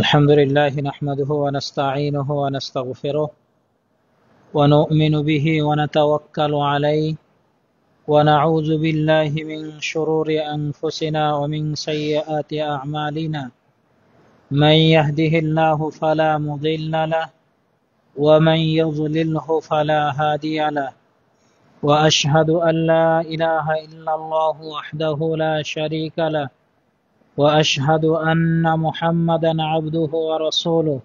الحمد لله نحمده ونستعينه ونستغفره ونؤمن به ونتوكل عليه ونعوذ بالله من شرور أنفسنا ومن سيئات أعمالنا من يهده الله فلا مضل له ومن يضلله فلا هادي له وأشهد أن لا إله إلا الله وحده لا شريك له وأشهد أن محمدا عبده ورسوله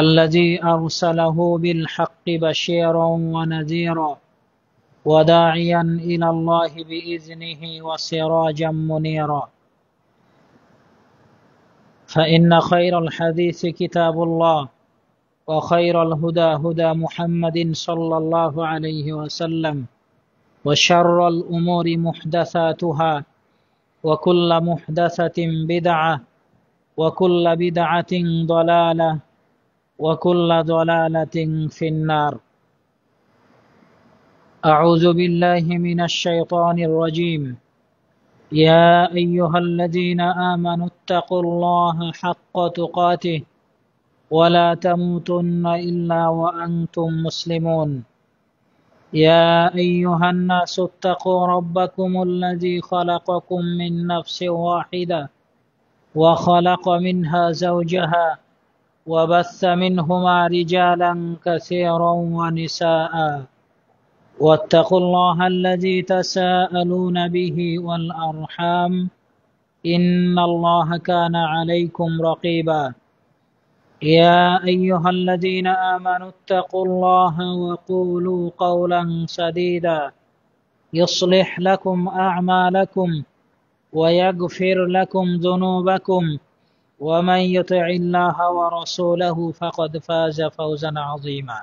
الذي أرسله بالحق بشيرا ونذيرا وداعيا إلى الله بإذنه وسراجا منيرا فإن خير الحديث كتاب الله وخير الهدى هدى محمد صلى الله عليه وسلم وشر الأمور محدثاتها وكل محدثة بدعة وكل بدعة ضلالة وكل ضلالة في النار أعوذ بالله من الشيطان الرجيم يا أيها الذين آمنوا اتقوا الله حق تقاته ولا تموتن إلا وأنتم مسلمون يا أيها الناس اتقوا ربكم الذي خلقكم من نفس واحدة وخلق منها زوجها وبث منهما رجالا كثيرا ونساء واتقوا الله الذي تساءلون به والأرحام إن الله كان عليكم رقيبا يا أيها الذين آمنوا اتقوا الله وقولوا قولا سديدا يصلح لكم أعمالكم ويغفر لكم ذنوبكم ومن يطع الله ورسوله فقد فاز فوزا عظيما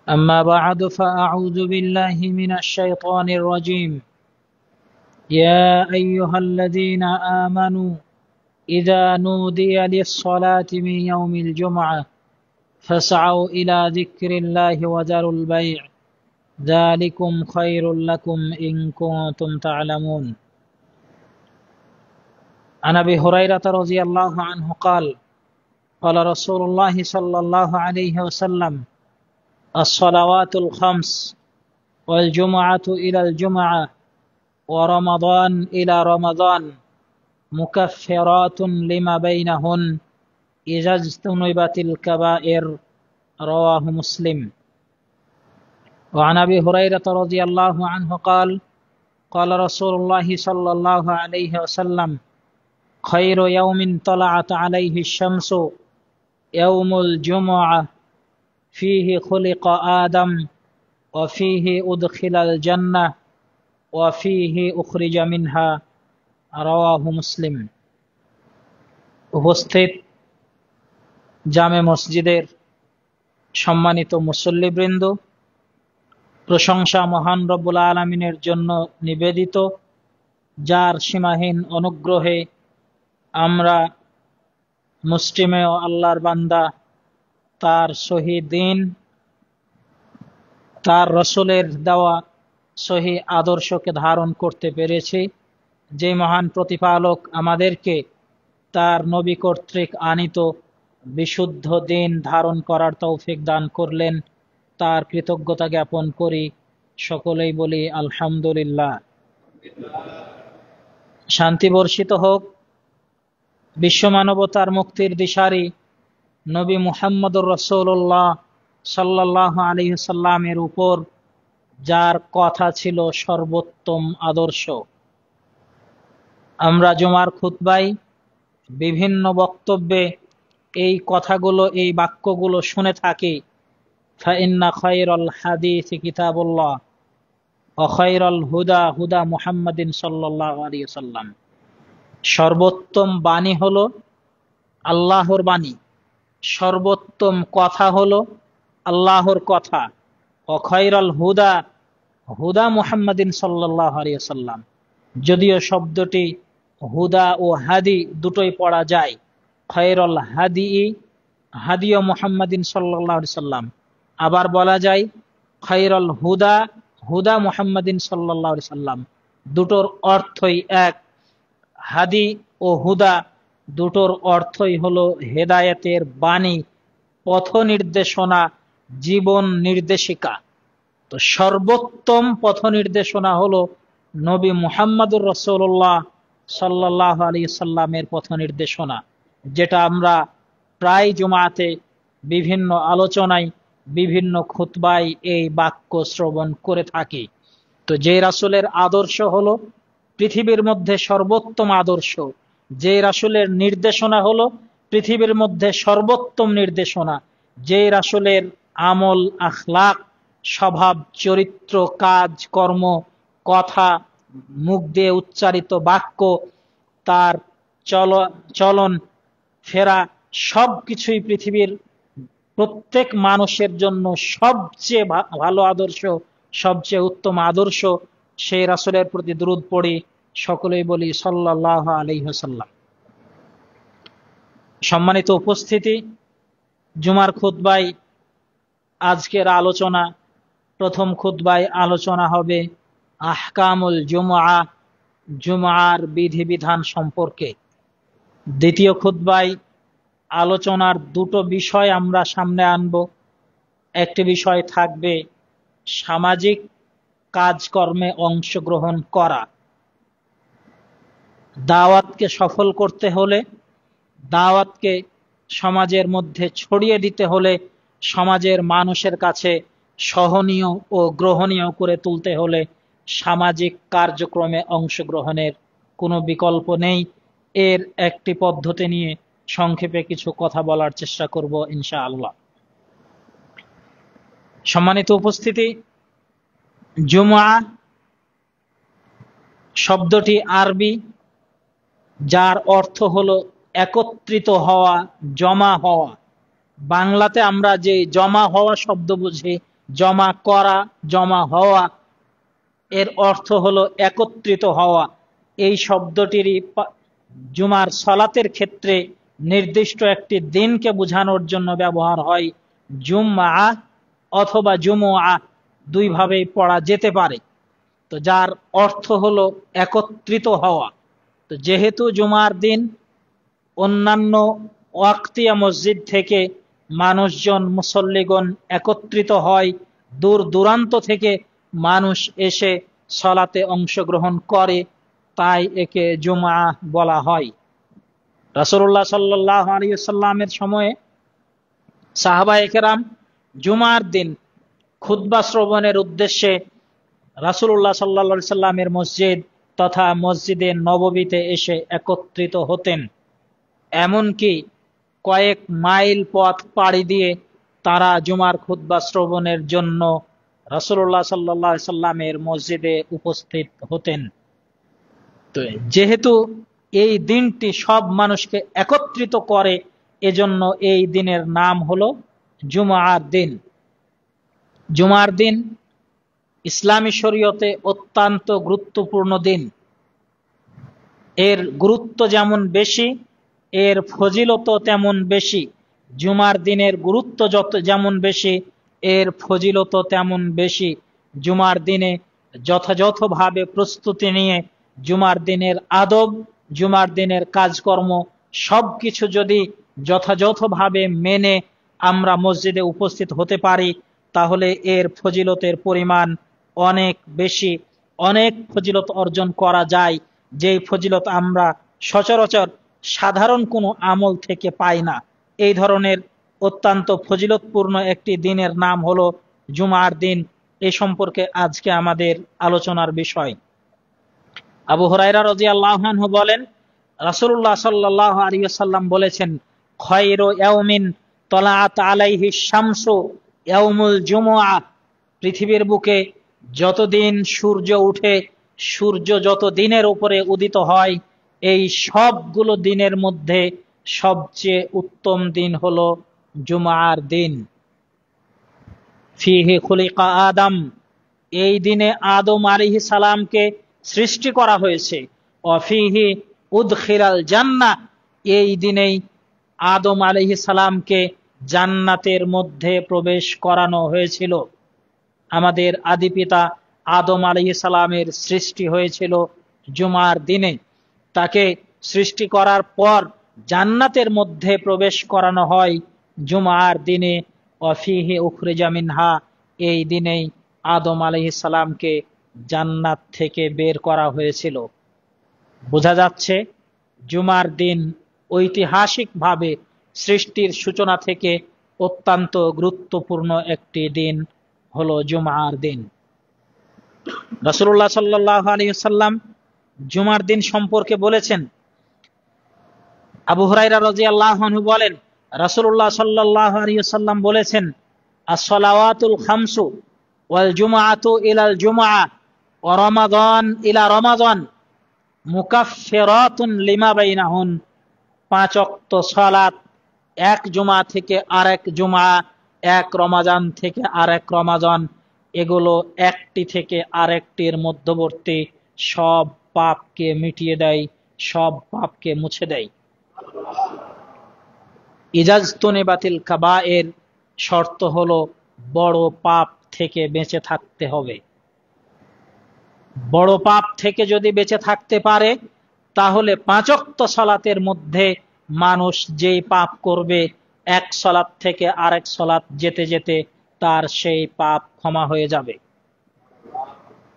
أما بعد فأعوذ بالله من الشيطان الرجيم يا أيها الذين آمنوا إذا نودي للصلاة من يوم الجمعة فاسعوا إلى ذكر الله وذروا البيع ذلكم خير لكم إن كنتم تعلمون عن أبي هريرة رضي الله عنه قال قال رسول الله صلى الله عليه وسلم الصلوات الخمس والجمعة إلى الجمعة ورمضان إلى رمضان مكفرات لما بينهن إذا اجتنبت الكبائر رواه مسلم وعن أبي هريرة رضي الله عنه قال قال رسول الله صلى الله عليه وسلم خير يوم طلعت عليه الشمس يوم الجمعة فيه خلق آدم وفيه أدخل الجنة وفيه أخرج منها রাওয়াহু মুসলিম। উপস্থিত জামে মসজিদের সম্মানিত মুসল্লিবৃন্দ, প্রশংসা মহান রব্বুল আলামিনের জন্য নিবেদিত, যার সীমাহীন অনুগ্রহে আমরা মুসলিমেয় আল্লাহর বান্দা, তার সহি দ্বীন, তার রসুলের দেওয়া সহি আদর্শকে ধারণ করতে পেরেছি। যে মহান প্রতিপালক আমাদেরকে তার নবী কর্তৃক আনিত বিশুদ্ধ দ্বীন ধারণ করার তৌফিক দান করলেন, তার কৃতজ্ঞতা জ্ঞাপন করি। সকলেই বলি আলহামদুলিল্লাহ। শান্তি বর্ষিত হোক বিশ্ব মানবতার মুক্তির দিশারি নবী মুহাম্মদুর রাসূলুল্লাহ সাল্লাল্লাহু আলাইহি সাল্লামের উপর, যার কথা ছিল সর্বোত্তম আদর্শ। আমরা জুমার খুতবায় বিভিন্ন বক্তব্যে এই কথাগুলো, এই বাক্যগুলো শুনে থাকি। ফাইন্না খায়রাল হাদিসি কিতাবুল্লাহ ওয়া খায়রাল হুদা হুদা মুহাম্মাদিন সাল্লাল্লাহু আলাইহি ওয়াসাল্লাম। সর্বোত্তম বাণী হলো আল্লাহর বাণী, সর্বোত্তম কথা হলো আল্লাহর কথা। ওয়া খায়রাল হুদা হুদা মুহাম্মাদিন সাল্লাল্লাহু আলাইহি ওয়াসাল্লাম। যদিও শব্দটি হুদা ও হাদি দুটোই পড়া যায়, খায়রুল হাদি হাদিয় মুহাম্মাদিন সাল্লাল্লাহু আলাইহি সাল্লাম, আবার বলা যায় খায়রুল হুদা হুদা মুহাম্মাদিন সাল্লাল্লাহু আলাইহি সাল্লাম। দুটোর অর্থই এক। হাদি ও হুদা দুটোর অর্থই হলো হেদায়েতের বাণী, পথ নির্দেশনা, জীবন নির্দেশিকা। তো সর্বোত্তম পথ নির্দেশনা হলো নবী মুহাম্মদুর রাসূলুল্লাহ সাল্লাল্লাহু আলাইহি সাল্লামের পথ নির্দেশনা, যেটা আমরা প্রায় জুমাতে বিভিন্ন আলোচনায়, বিভিন্ন খুতবায় এই বাক্য শ্রবণ করে থাকি। তো যে রাসূলের আদর্শ হলো পৃথিবীর মধ্যে সর্বোত্তম আদর্শ, যে রাসূলের নির্দেশনা হলো পৃথিবীর মধ্যে সর্বোত্তম নির্দেশনা, যে রাসূলের আমল, আখলাক, স্বভাব, চরিত্র, কাজ, কর্ম, কথা, মুখ দিয়ে উচ্চারিত বাক্য, তার চলন ফেরা, সবকিছুই পৃথিবীর প্রত্যেক মানুষের জন্য সবচেয়ে ভালো আদর্শ, সবচেয়ে উত্তম আদর্শ। সেই রাসূলের প্রতি দুরূদ পড়ি, সকলেই বলি সাল্লাল্লাহু আলাইহি ওয়াসাল্লাম। সম্মানিত উপস্থিতি, জুমার খুতবায় আজকের আলোচনা, প্রথম খুতবায় আলোচনা হবে আহকামুল জুমআ, জুমআর বিধিবিধান সম্পর্কে। দ্বিতীয় খুতবায় আলোচনার দুটো বিষয় আমরা সামনে আনব। একটি বিষয় থাকবে সামাজিক কাজকর্মে অংশগ্রহণ করা। দাওয়াতকে সফল করতে হলে, দাওয়াতকে সমাজের মধ্যে ছড়িয়ে দিতে হলে, সমাজের মানুষের কাছে সহনীয় ও গ্রহণীয় করে তুলতে হলে সামাজিক কার্যক্রমে অংশগ্রহণের কোনো বিকল্প নেই। এর একটি পদ্ধতি নিয়ে সংক্ষেপে কিছু কথা বলার চেষ্টা করব ইনশাআল্লাহ। সম্মানিত উপস্থিতি, জুমআ শব্দটি আরবি, যার অর্থ হলো একত্রিত হওয়া, জমা হওয়া। বাংলাতে আমরা যে জমা হওয়া শব্দ বুঝি, জমা করা, জমা হওয়া, এর অর্থ হলো একত্রিত হওয়া। এই শব্দটিরই জুমার সালাতের ক্ষেত্রে নির্দিষ্ট একটি দিনকে বোঝানোর জন্য ব্যবহার হয়। জুমআ অথবা জুমআ দুইভাবেই পড়া যেতে পারে। তো যার অর্থ হলো একত্রিত হওয়া। তো যেহেতু জুমার দিন অন্যান্য ওয়াক্তিয়া মসজিদ থেকে মানুষজন, মুসল্লিগণ একত্রিত হয়, দূর দূরান্ত থেকে মানুষ এসে সালাতে অংশগ্রহণ করে, তাই একে জুমআ বলা হয়। রাসূলুল্লাহ সাল্লাল্লাহু আলাইহি ওয়াসাল্লামের সময়ে সাহাবায়ে কেরাম জুমার দিন খুতবা শ্রবণের উদ্দেশ্যে রাসূলুল্লাহ সাল্লাল্লাহু আলাইহি সাল্লামের মসজিদ তথা মসজিদে নববীতে এসে একত্রিত হতেন। এমনকি কয়েক মাইল পথ পাড়ি দিয়ে তারা জুমার খুতবা শ্রবণের জন্য রাসূলুল্লাহ সাল্লাল্লাহু আলাইহি সাল্লামের মসজিদে উপস্থিত হতেন। তো যেহেতু এই দিনটি সব মানুষকে একত্রিত করে, এজন্য এই দিনের নাম হলো জুমার দিন। জুমার দিন ইসলামী শরীয়তে অত্যন্ত গুরুত্বপূর্ণ দিন। এর গুরুত্ব যেমন বেশি, এর ফজিলতও তেমন বেশি। জুমার দিনের গুরুত্ব যেমন বেশি, এর ফজিলতও তেমন বেশি। জুমার দিনে যথাযথভাবে প্রস্তুতি নিয়ে জুমার দিনের আদব, জুমার দিনের কাজকর্ম সবকিছু যদি যথাযথভাবে মেনে আমরা মসজিদে উপস্থিত হতে পারি, তাহলে এর ফজিলতের পরিমাণ অনেক বেশি। অনেক ফজিলত অর্জন করা যায়, যেই ফজিলত আমরা সচরাচর সাধারণ কোনো আমল থেকে পাই না। এই ধরনের অত্যন্ত ফজিলতপূর্ণ একটি দিনের নাম হলো জুমার দিন। এই সম্পর্কে আজকে আমাদের আলোচনার বিষয়। আবু হুরায়রা রাদিয়াল্লাহু আনহু বলেন, রাসূলুল্লাহ সাল্লাল্লাহু আলাইহি ওয়াসাল্লাম বলেছেন, খায়রু ইয়াউমিন তালাআত আলাইহি শামসু ইয়াউমুল জুমআ। পৃথিবীর বুকে যতদিন সূর্য উঠে, সূর্য যত দিনের উপরে উদিত হয়, এই সবগুলো দিনের মধ্যে সবচেয়ে উত্তম দিন হলো জুমার দিন। ফিহি খুলিকা আদম, এই দিনে আদম আলাইহিস সালামকে সৃষ্টি করা হয়েছে। ওয়াফিহি উদখিলাল জান্নাহ, এই দিনেই আদম আলাইহিস সালামকে জান্নাতের মধ্যে প্রবেশ করানো হয়েছিল। আমাদের আদি পিতা আদম আলাইহিস সালামের সৃষ্টি হয়েছিল জুমার দিনে। তাকে সৃষ্টি করার পর জান্নাতের মধ্যে প্রবেশ করানো হয় জুমার দিনে। ওয়াফিহি উখরিজা মিনহা, এই দিনেই আদম আলাইহিস সালামকে জান্নাত থেকে বের করা হয়েছিল। বোঝা যাচ্ছে জুমার দিন ঐতিহাসিকভাবে সৃষ্টির সূচনা থেকে অত্যন্ত গুরুত্বপূর্ণ একটি দিন হলো জুমার দিন। রাসূলুল্লাহ সাল্লাল্লাহু আলাইহি ওয়াসাল্লাম জুমার দিন সম্পর্কে বলেছেন, আবু হুরায়রা রাদিয়াল্লাহু আনহু বলেন, রাসূলুল্লাহ সাল্লাল্লাহু আলাইহি ওয়াসাল্লাম বলেছেন, আস-সালাওয়াতুল খামসু ওয়াল জুমআতু ইলাল জুমআ ওয়া রমাদান ইলা রমাদান মুকাফফিরাতুন লিমা বাইনাহুন। 5 ওয়াক্ত সালাত এক জুমা থেকে আরেক জুমা, এক রমাজান থেকে আরেক রমাজান, এগুলো একটি থেকে আরেকটির মধ্যবর্তী সব পাপকে মিটিয়ে দেয়, সব পাপকে মুছে দেয়। ইজাজতুনিবাতিল কাবায়ের শর্ত হলো বড় পাপ থেকে বেঁচে থাকতে হবে। বড় পাপ থেকে যদি বেঁচে থাকতে পারে তাহলে 5 ওয়াক্ত সালাতের মধ্যে মানুষ যেই পাপ করবে, এক সালাত থেকে আরেক সালাত যেতে যেতে তার সেই পাপ ক্ষমা হয়ে যাবে।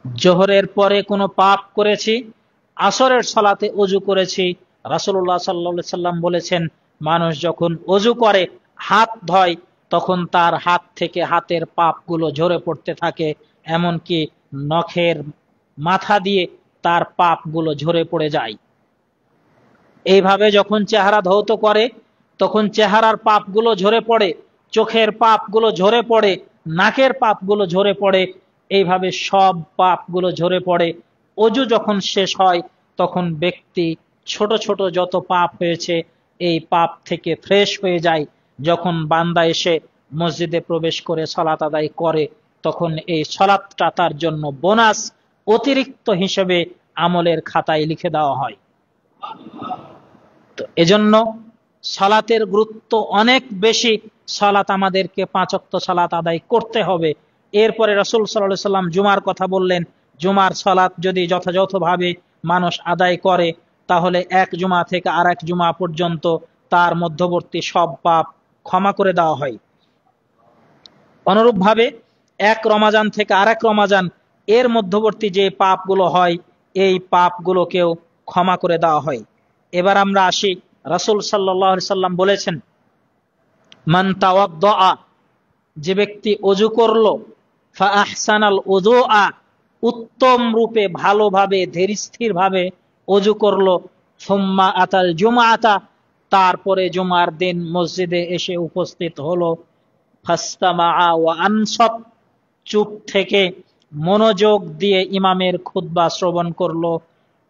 জোহরের পরে কোনো পাপ করেছি, আসরের সালাতে ওযু করেছি, রাসূলুল্লাহ সাল্লাল্লাহু আলাইহি সাল্লাম বলেছেন, মানুষ যখন ওযু করে হাত ধয় তখন তার হাত থেকে হাতের পাপগুলো ঝরে পড়তে থাকে, এমনকি নখের মাথা দিয়ে তার পাপগুলো ঝরে পড়ে যায়। এইভাবে যখন চেহারা ধৌত করে তখন চেহারার পাপগুলো ঝরে পড়ে, চোখের পাপগুলো ঝরে পড়ে, নাকের পাপগুলো ঝরে পড়ে, এইভাবে সব পাপগুলো ঝরে পড়ে। ওযু যখন শেষ হয় তখন ব্যক্তি ছোট ছোট যত পাপ হয়েছে এই পাপ থেকে ফ্রেশ হয়ে যায়। যখন বান্দা এসে মসজিদে প্রবেশ করে সালাত আদায় করে তখন এই সালাতটা তার জন্য বোনাস অতিরিক্ত হিসেবে আমলের খাতায় লিখে দেওয়া হয়। তো এজন্য সালাতের গুরুত্ব অনেক বেশি। সালাত আমাদেরকে 5 ওয়াক্ত সালাত আদায় করতে হবে। এরপরে রাসূল সাল্লাল্লাহু আলাইহি সাল্লাম জুমার কথা বললেন। জুমার সালাত যদি যথাযথভাবে মানুষ আদায় করে তাহলে এক জুমা থেকে আরেক জুমা পর্যন্ত তার মধ্যবর্তী সব পাপ ক্ষমা করে দেওয়া হয়। অনুরূপভাবে এক রমাজান থেকে আরেক রমাজান এর মধ্যবর্তী যে পাপগুলো হয় এই পাপগুলোকেও ক্ষমা করে দেওয়া হয়। এবার আমরা আসি, রাসূল সাল্লাল্লাহু আলাইহি সাল্লাম বলেছেন, মান তাওয়াদ্দা, যে ব্যক্তি ওযু করলো, ফা আহসানাল উযুআ, উত্তম রূপে ভালোভাবে ধীরস্থির ভাবে ওযু করলো, সুম্মা আতাল জুমআতা, তারপরে জুমার দিন মসজিদে এসে উপস্থিত হলো, ফাস্তামাআ ওয়া আনসাত, চুপ থেকে মনোযোগ দিয়ে ইমামের খুতবা শ্রবণ করলো,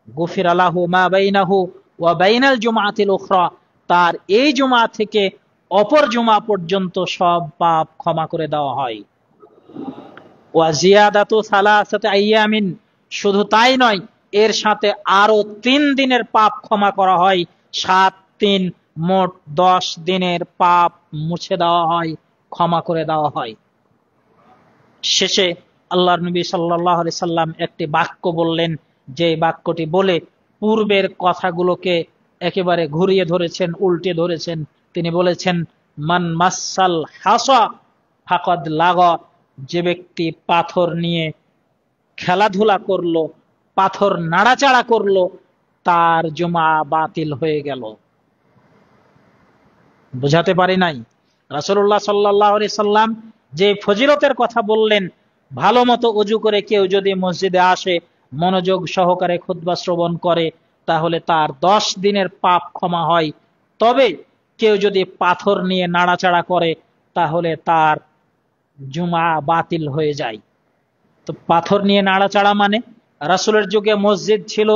গুফিরা লাহু মা বাইনাহু ওয়া বাইনাল জুমআতিল উখরা, তার এই জুমা থেকে অপর জুমা পর্যন্ত সব পাপ ক্ষমা করে দেওয়া হয়। ওয়া জিয়াদাতু সালাসাতি আইয়ামিন, শুধু তাই নয়, এর সাথে আরো 3 দিনের পাপ ক্ষমা করা হয়। 7-3 মোট 10 দিনের পাপ মুছে দেওয়া হয়, ক্ষমা করে দেওয়া হয়। শেষে আল্লাহর নবী সাল্লাল্লাহু আলাইহি সাল্লাম একটি বাক্য বললেন, যে বাক্যটি বলে পূর্বের কথাগুলোকে একেবারে ঘুরিয়ে ধরেছেন, উল্টে ধরেছেন। তিনি বলেছেন, মান মাসাল হাসা ফাকাদ লাগা, যে ব্যক্তি পাথর নিয়ে খেলাধুলা করলো, পাথর নাড়াচাড়া করলো, তার জুমা বাতিল হয়ে গেল। বুঝাতে পারি নাই? রাসূলুল্লাহ সাল্লাল্লাহু আলাইহি সাল্লাম যে ফজিলতের কথা বললেন, ভালো মতো ওযু করে কেউ যদি মসজিদে আসে, মনোযোগ সহকারে খুতবা শ্রবণ করে, তাহলে তার 10 দিনের পাপ ক্ষমা হয়। তবে কেউ যদি পাথর নিয়ে নাড়াচাড়া করে তাহলে তার জুমা বাতিল হয়ে যায়। তো পাথর নিয়ে নাড়াচাড়া মানে, রাসূলের যুগে মসজিদ ছিল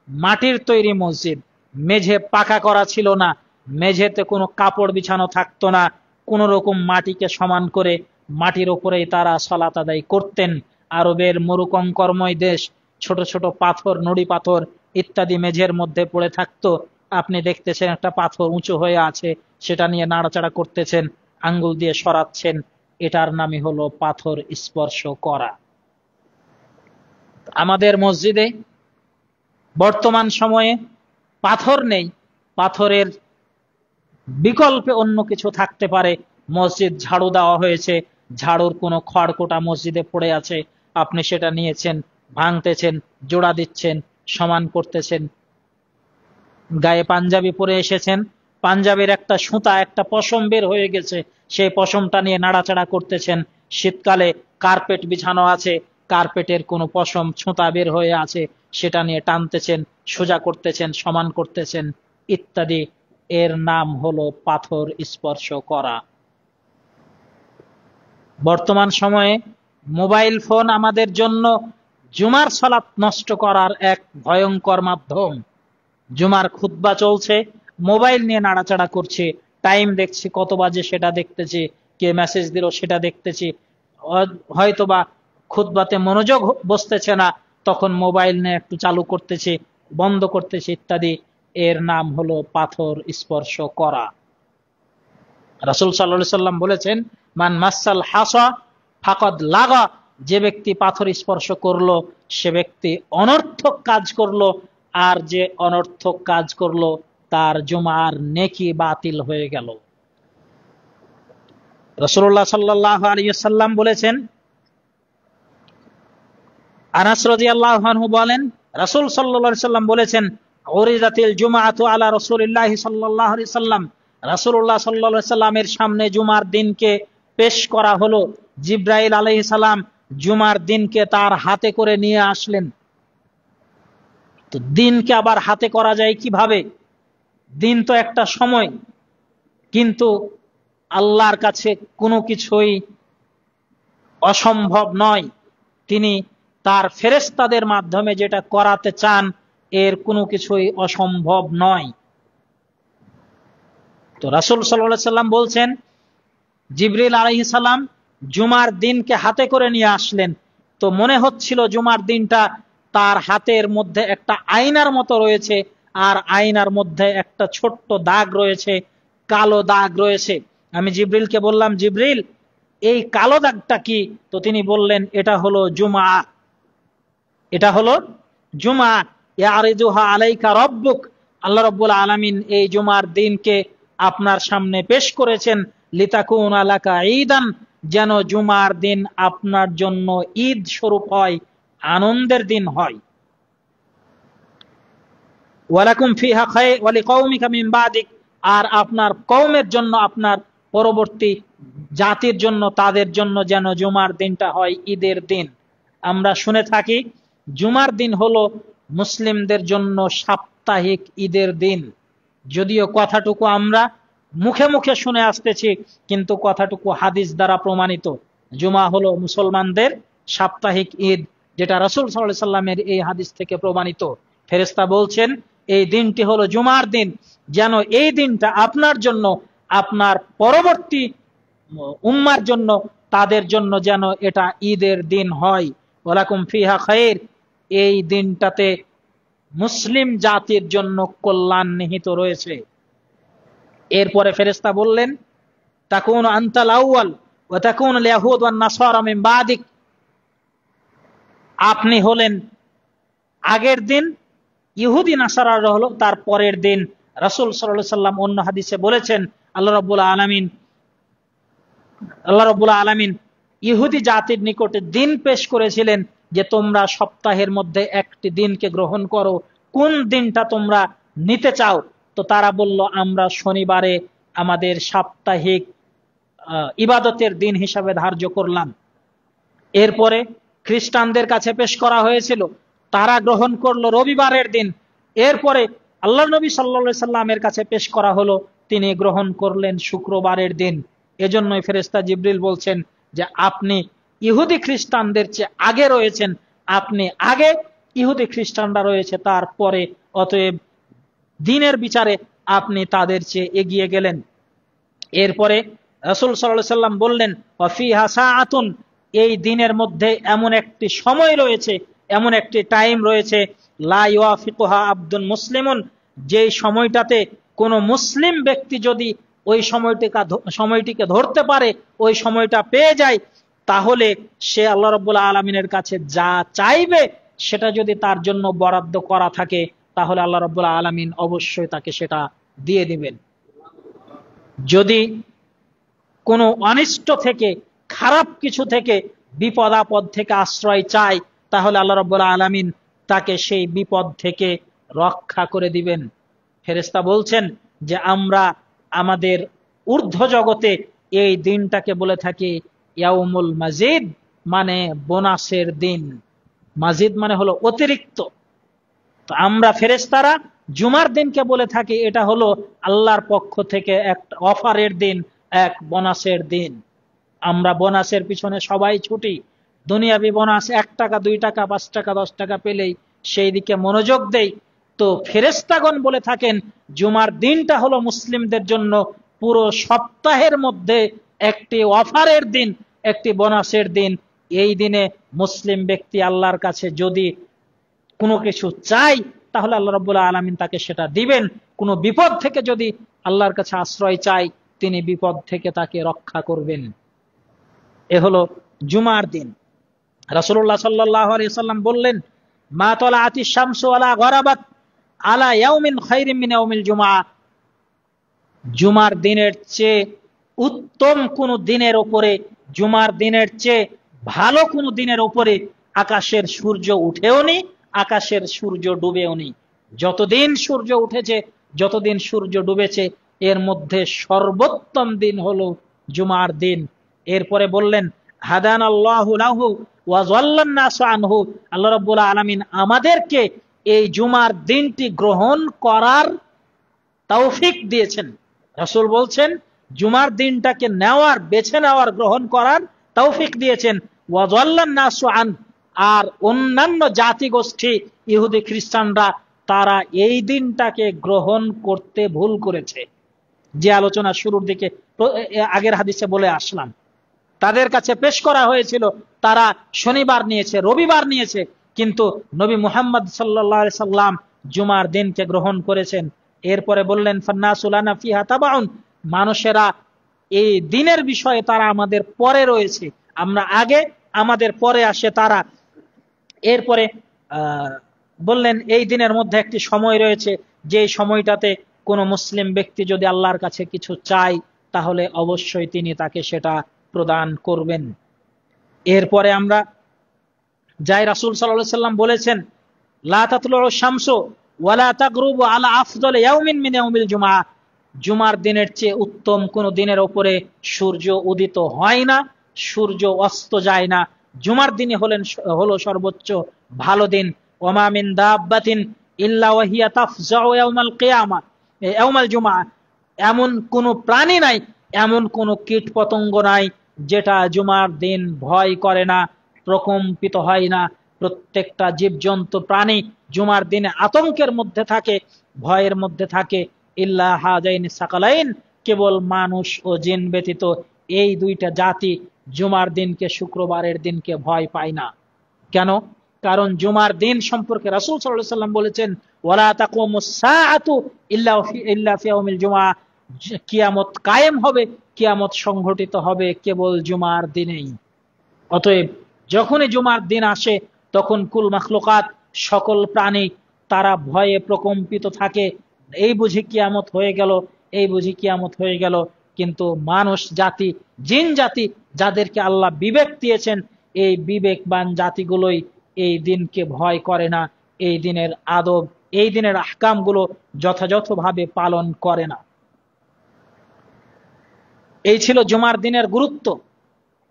মাটির তৈরি মসজিদ, মেঝে পাকা করা ছিল না, মেঝেতে কোনো কাপড় বিছানো থাকতো না, কোন রকম মাটিকে সমান করে মাটির উপরেই তারা সালাত আদায় করতেন। আরবের মরুকঙ্করময় দেশ, ছোট ছোট পাথর, নুড়ি পাথর ইত্যাদি মেঝের মধ্যে পড়ে থাকতো। আপনি দেখতেছেন একটা পাথর উঁচু হয়ে আছে, সেটা নিয়ে নাড়াচাড়া করতেছেন, আঙ্গুল দিয়ে সরাচ্ছেন, এটার নামই হলো পাথর স্পর্শ করা। আমাদের মসজিদে বর্তমান সময়ে পাথর নেই, পাথরের বিকল্পে অন্য কিছু থাকতে পারে। মসজিদ ঝাড়ু দেওয়া হয়েছে, ঝাড়ুর কোনো খড়কোটা মসজিদে পড়ে আছে, আপনি সেটা নিয়েছেন, ভাঙতেছেন, জোড়া দিচ্ছেন, সমান করতেছেন। গায়ে পাঞ্জাবি পরে এসেছেন, পাঞ্জাবির একটা সুতা, একটা পশম বের হয়ে গেছে, সেই পশমটা নিয়ে নাড়াচাড়া করতেছেন। শীতকালে কার্পেট বিছানো আছে, কার্পেটের কোনো পশম সুতা বের হয়ে আছে, সেটা নিয়ে টানতেছেন, সোজা করতেছেন, সমান করতেছেন ইত্যাদি। এর নাম হলো পাথর স্পর্শ করা। বর্তমান সময়ে মোবাইল ফোন আমাদের জন্য জুমার সালাত নষ্ট করার এক ভয়ঙ্কর মাধ্যম। জুমার খুতবা চলছে, মোবাইল নিয়ে নাড়াচাড়া করছে, টাইম দেখছি কত বাজে সেটা দেখতেছি, কে মেসেজ দিল সেটা দেখতেছি, হয়তোবা খুতবাতে মনোযোগ বসতেছে না, তখন মোবাইল নিয়ে একটু চালু করতেছি, বন্ধ করতেছি ইত্যাদি। এর নাম হলো পাথর স্পর্শ করা। রাসূল সাল্লাল্লাহু আলাইহি সাল্লাম বলেছেন, মান মাসাল হাসা ফাকাদ লাগা, যে ব্যক্তি পাথর স্পর্শ করলো সে ব্যক্তি অনর্থক কাজ করলো, আর যে অনর্থক কাজ করলো তার জুমার নেকি বাতিল হয়ে গেল। রাসূলুল্লাহ সাল্লাল্লাহু আলাইহি ওয়াসাল্লাম বলেছেন, আনাস রাদিয়াল্লাহু আনহু বলেন, রাসূল সাল্লাল্লাহু আলাইহি সাল্লাম বলেছেন, উরিদাতিল জুমআতু আলা রাসূলিল্লাহি সাল্লাল্লাহু আলাইহি সাল্লাম, রাসূলুল্লাহ সাল্লাল্লাহু আলাইহি সাল্লামের সামনে জুমার দিনকে পেশ করা হলো। জিবরাইল আলাইহিস সালাম জুমার দিনকে তার হাতে করে নিয়ে আসলেন। তো দিনকে আবার হাতে করা যায় কিভাবে? দিন তো একটা সময়, কিন্তু আল্লাহর কাছে কোনো কিছুই অসম্ভব নয়। তিনি তার ফেরেশতাদের মাধ্যমে যেটা করাতে চান এর কোনো কিছুই অসম্ভব নয়। তো রাসূল সাল্লাল্লাহু আলাইহি সাল্লাম বলছেন, জিবরিল আলাইহিস সালাম জুমার দিনকে হাতে করে নিয়ে আসলেন। তো মনে হচ্ছিল জুমার দিনটা তার হাতের মধ্যে একটা আয়নার মতো রয়েছে, আর আয়নার মধ্যে একটা ছোট্ট দাগ রয়েছে, কালো দাগ রয়েছে। আমি জিবরিলকে বললাম, জিবরিল এই কালো দাগটা কি? তো তিনি বললেন, এটা হলো জুমা, এটা হলো জুমা। ইয়ারিদুহা আলাইকা রব্বুক, আল্লাহ রাব্বুল আলামিন এই জুমার দিনকে আপনার সামনে পেশ করেছেন, লিতাকুনা লাকা ঈদান, যেন জুমার দিন আপনার জন্য ঈদ স্বরূপ হয়, আনন্দের দিন হয়। ওয়ালাকুম ফিহা খায়র ওয়া লিকাওমিকা মিন বাদিক, আর আপনার কওমের জন্য, আপনার পরবর্তী জাতির জন্য, তাদের জন্য যেন জুমার দিনটা হয় ঈদের দিন। আমরা শুনে থাকি জুমার দিন হলো মুসলিমদের জন্য সাপ্তাহিক ঈদের দিন। যদিও কথাটুকু আমরা মুখে মুখে শুনে আসতেছি, কিন্তু কথাটুকু হাদিস দ্বারা প্রমাণিত। জুমা হলো মুসলমানদের সাপ্তাহিক ঈদ, যেটা রাসূল সাল্লাল্লাহু আলাইহি সাল্লামের এই হাদিস থেকে প্রমাণিত। ফেরেশতা বলছেন এই দিনটি হলো জুমার দিন, যেন এই দিনটা আপনার জন্য, আপনার পরবর্তী উম্মার জন্য, তাদের জন্য যেন এটা ঈদের দিন হয়। ওয়ালাকুম ফিহা খায়র, এই দিনটাতে মুসলিম জাতির জন্য কল্যাণ নিহিত রয়েছে। এরপরে ফেরেশতা বললেন, তাকুনু আনতাল আউয়াল ওয়া তাকুনুল ইয়াহুদ ওয়ান নাসারা মিন বাদিক, আপনি হলেন আগের দিন, ইহুদি নাসারারা হলো তার পরের দিন। রাসূল সাল্লাল্লাহু আলাইহি সাল্লাম অন্য হাদিসে বলেছেন, আল্লাহ রাব্বুল আলামিন ইহুদি জাতির নিকটে দিন পেশ করেছিলেন যে তোমরা সপ্তাহের মধ্যে একটি দিনকে গ্রহণ করো, কোন দিনটা তোমরা নিতে চাও? তো তারা বলল, আমরা শনিবারে আমাদের সাপ্তাহিক ইবাদতের দিন হিসাবে ধার্য করলাম। এরপরে খ্রিস্টানদের কাছে পেশ করা হয়েছিল, তারা গ্রহণ করলো রবিবারের দিন। এরপরে আল্লাহ নবী সাল্লাল্লাহু আলাইহি সাল্লামের কাছে পেশ করা হলো, তিনি গ্রহণ করলেন শুক্রবারের দিন। এজন্যই ফেরেশতা জিবরিল বলছেন যে আপনি ইহুদি খ্রিস্টানদের চেয়ে আগে রয়েছেন, আপনি আগে, ইহুদি খ্রিস্টানরা রয়েছে তারপরে, অতএব দিনের বিচারে আপনি তাদের চেয়ে এগিয়ে গেলেন। এরপরে রাসূল সাল্লাল্লাহু আলাইহি সাল্লাম বললেন, ওয়া ফিহা সাআতুন, এই দিনের মধ্যে এমন একটি সময় রয়েছে, এমন একটি টাইম রয়েছে, লা ইউয়াফিকুহা আবদুন মুসলিমুন, যেই সময়টাতে কোনো মুসলিম ব্যক্তি যদি ওই সময়টিকে ধরতে পারে, ওই সময়টা পেয়ে যায়, তাহলে সে আল্লাহ রাব্বুল আলামিনের কাছে যা চাইবে সেটা যদি তার জন্য বরাদ্দ করা থাকে, তাহলে আল্লাহ রাব্বুল আলামিন অবশ্যই তাকে সেটা দিয়ে দিবেন। যদি কোনো অনিষ্ট থেকে, খারাপ কিছু থেকে, বিপদ আপদ থেকে আশ্রয় চায়, তাহলে আল্লাহ রাব্বুল আলামিন তাকে সেই বিপদ থেকে রক্ষা করে দিবেন। ফেরেশতা বলছেন যে আমরা আমাদের ঊর্ধ্ব জগতে এই দিনটাকে বলে থাকি ইয়াউমুল মাজিদ, মানে বোনাসের দিন। মাজিদ মানে হলো অতিরিক্ত। তো আমরা ফেরেশতারা জুমার দিনকে বলে থাকি এটা হলো আল্লাহর পক্ষ থেকে এক অফারের দিন, এক বোনাসের দিন। আমরা বোনাসের পিছনে সবাই ছুটি। দুনিয়াবি বোনাস 1 টাকা 2 টাকা 5 টাকা 10 টাকা পেলেই সেই দিকে মনোযোগ দেই। তো ফেরেশতাগণ বলে থাকেন জুমার দিনটা হলো মুসলিমদের জন্য পুরো সপ্তাহের মধ্যে একটি অফারের দিন, একটি বোনাসের দিন। এই দিনে মুসলিম ব্যক্তি আল্লাহর কাছে যদি কোনো কিছু চাই, তাহলে আল্লাহ রাব্বুল আলামিন তাকে সেটা দিবেন। কোনো বিপদ থেকে যদি আল্লাহর কাছে আশ্রয় চাই, তিনি বিপদ থেকে তাকে রক্ষা করবেন। এ হলো জুমার দিন। রাসূলুল্লাহ সাল্লাল্লাহু আলাইহি সাল্লাম বললেন, মা তালাআতিশ শামসু ওয়ালা গরাবাত আলা ইয়াউমিন খায়রিন মিন ইয়াউমিল জুমআ। জুমার দিনের চেয়ে উত্তম কোন দিনের উপরে, জুমার দিনের চেয়ে ভালো কোন দিনের উপরে আকাশের সূর্য উঠেও নি, আকাশের সূর্য ডুবেও নি। যতদিন সূর্য উঠেছে, যতদিন সূর্য ডুবেছে, এর মধ্যে সর্বোত্তম দিন হলো জুমার দিন। এরপরে বললেন, হাদানাল্লাহু লাহু ওয়া যাল্লান নাসু আনহু। আল্লাহ রাব্বুল আলামিন আমাদেরকে এই জুমার দিনটি গ্রহণ করার তৌফিক দিয়েছেন। রাসূল বলছেন জুমার দিনটাকে নেওয়ার, বেছে নেওয়ার, গ্রহণ করার তৌফিক দিয়েছেন। ওয়া যাল্লান নাসু আন, আর অন্যান্য জাতিগোষ্ঠী ইহুদি খ্রিস্টানরা তারা এই দিনটাকে গ্রহণ করতে ভুল করেছে। যে আলোচনা শুরুর দিকে আগের হাদিসে বলে আসলাম, তাদের কাছে পেশ করা হয়েছিল তারা শনিবার নিয়েছে, রবিবার নিয়েছে, কিন্তু নবী মুহাম্মদ সাল্লাল্লাহু আলাইহি সাল্লাম জুমার দিনকে গ্রহণ করেছেন। এরপরে বললেন, ফান্নাসু লানা ফিহা তাবাউন, মানুষেরা এই দিনের বিষয়ে তারা আমাদের পরে রয়েছে, আমরা আগে, আমাদের পরে আসে তারা। এরপরে বললেন এই দিনের মধ্যে একটি সময় রয়েছে, যে সময়টাতে কোনো মুসলিম ব্যক্তি যদি আল্লাহর কাছে কিছু চায়, তাহলে অবশ্যই তিনি তাকে সেটা প্রদান করবেন। এরপরে আমরা যাই, রাসূল সাল্লাল্লাহু আলাইহি সাল্লাম বলেছেন, লা তাতলুউ শামসু ওয়ালা তাগরুবু আলা আফদালি ইয়াউমিন মিন ইয়াউমিল জুমআ। জুমার দিনের চেয়ে উত্তম কোন দিনের উপরে সূর্য উদিত হয় না, সূর্য অস্ত যায় না। জুমার দিনে হলো সর্বোচ্চ ভালো দিন। ওয়া মিন দাব্বাতিন ইল্লা ওয়া হিয়া তাফজাউ ইয়াউমাল কিয়ামা ইয়াউমাল জুমআ। এমন কোন প্রাণী নাই, এমন কোন কীট পতঙ্গ নাই যেটা জুমার দিন ভয় করে না, প্রকম্পিত হয় না। প্রত্যেকটা জীবজন্তু প্রাণী জুমার দিনে আতঙ্কের মধ্যে থাকে, ভয়ের মধ্যে থাকে। ইল্লা হাযাইন সাকালাইন, কেবল মানুষ ও জিন ব্যতীত এই দুইটা জাতি জুমার দিনকে, শুক্রবারের দিনকে ভয় পায় না। কেন? কারণ জুমার দিন সম্পর্কে রাসূল সাল্লাল্লাহু আলাইহি সাল্লাম বলেছেন, ওয়ালা তাকুমুস সাআতু ইল্লা ফি ইয়াউমিল জুমআ। কিয়ামত কায়েম হবে, কিয়ামত সংঘটিত হবে কেবল জুমার দিনেই। অতএব যখনই জুমার দিন আসে, তখন কুল মাখলুকাত, সকল প্রাণী তারা ভয়ে প্রকম্পিত থাকে। এই বুঝি কিয়ামত হয়ে গেল, এই বুঝি কিয়ামত হয়ে গেল। কিন্তু মানুষ জাতি, জিন জাতি, যাদেরকে আল্লাহ বিবেক দিয়েছেন, এই বিবেকবান জাতিগুলোই এই দিনকে ভয় করে না, এই দিনের আদব, এই দিনের আহকামগুলো যথাযথভাবে পালন করে না। এই ছিল জুমার দিনের গুরুত্ব।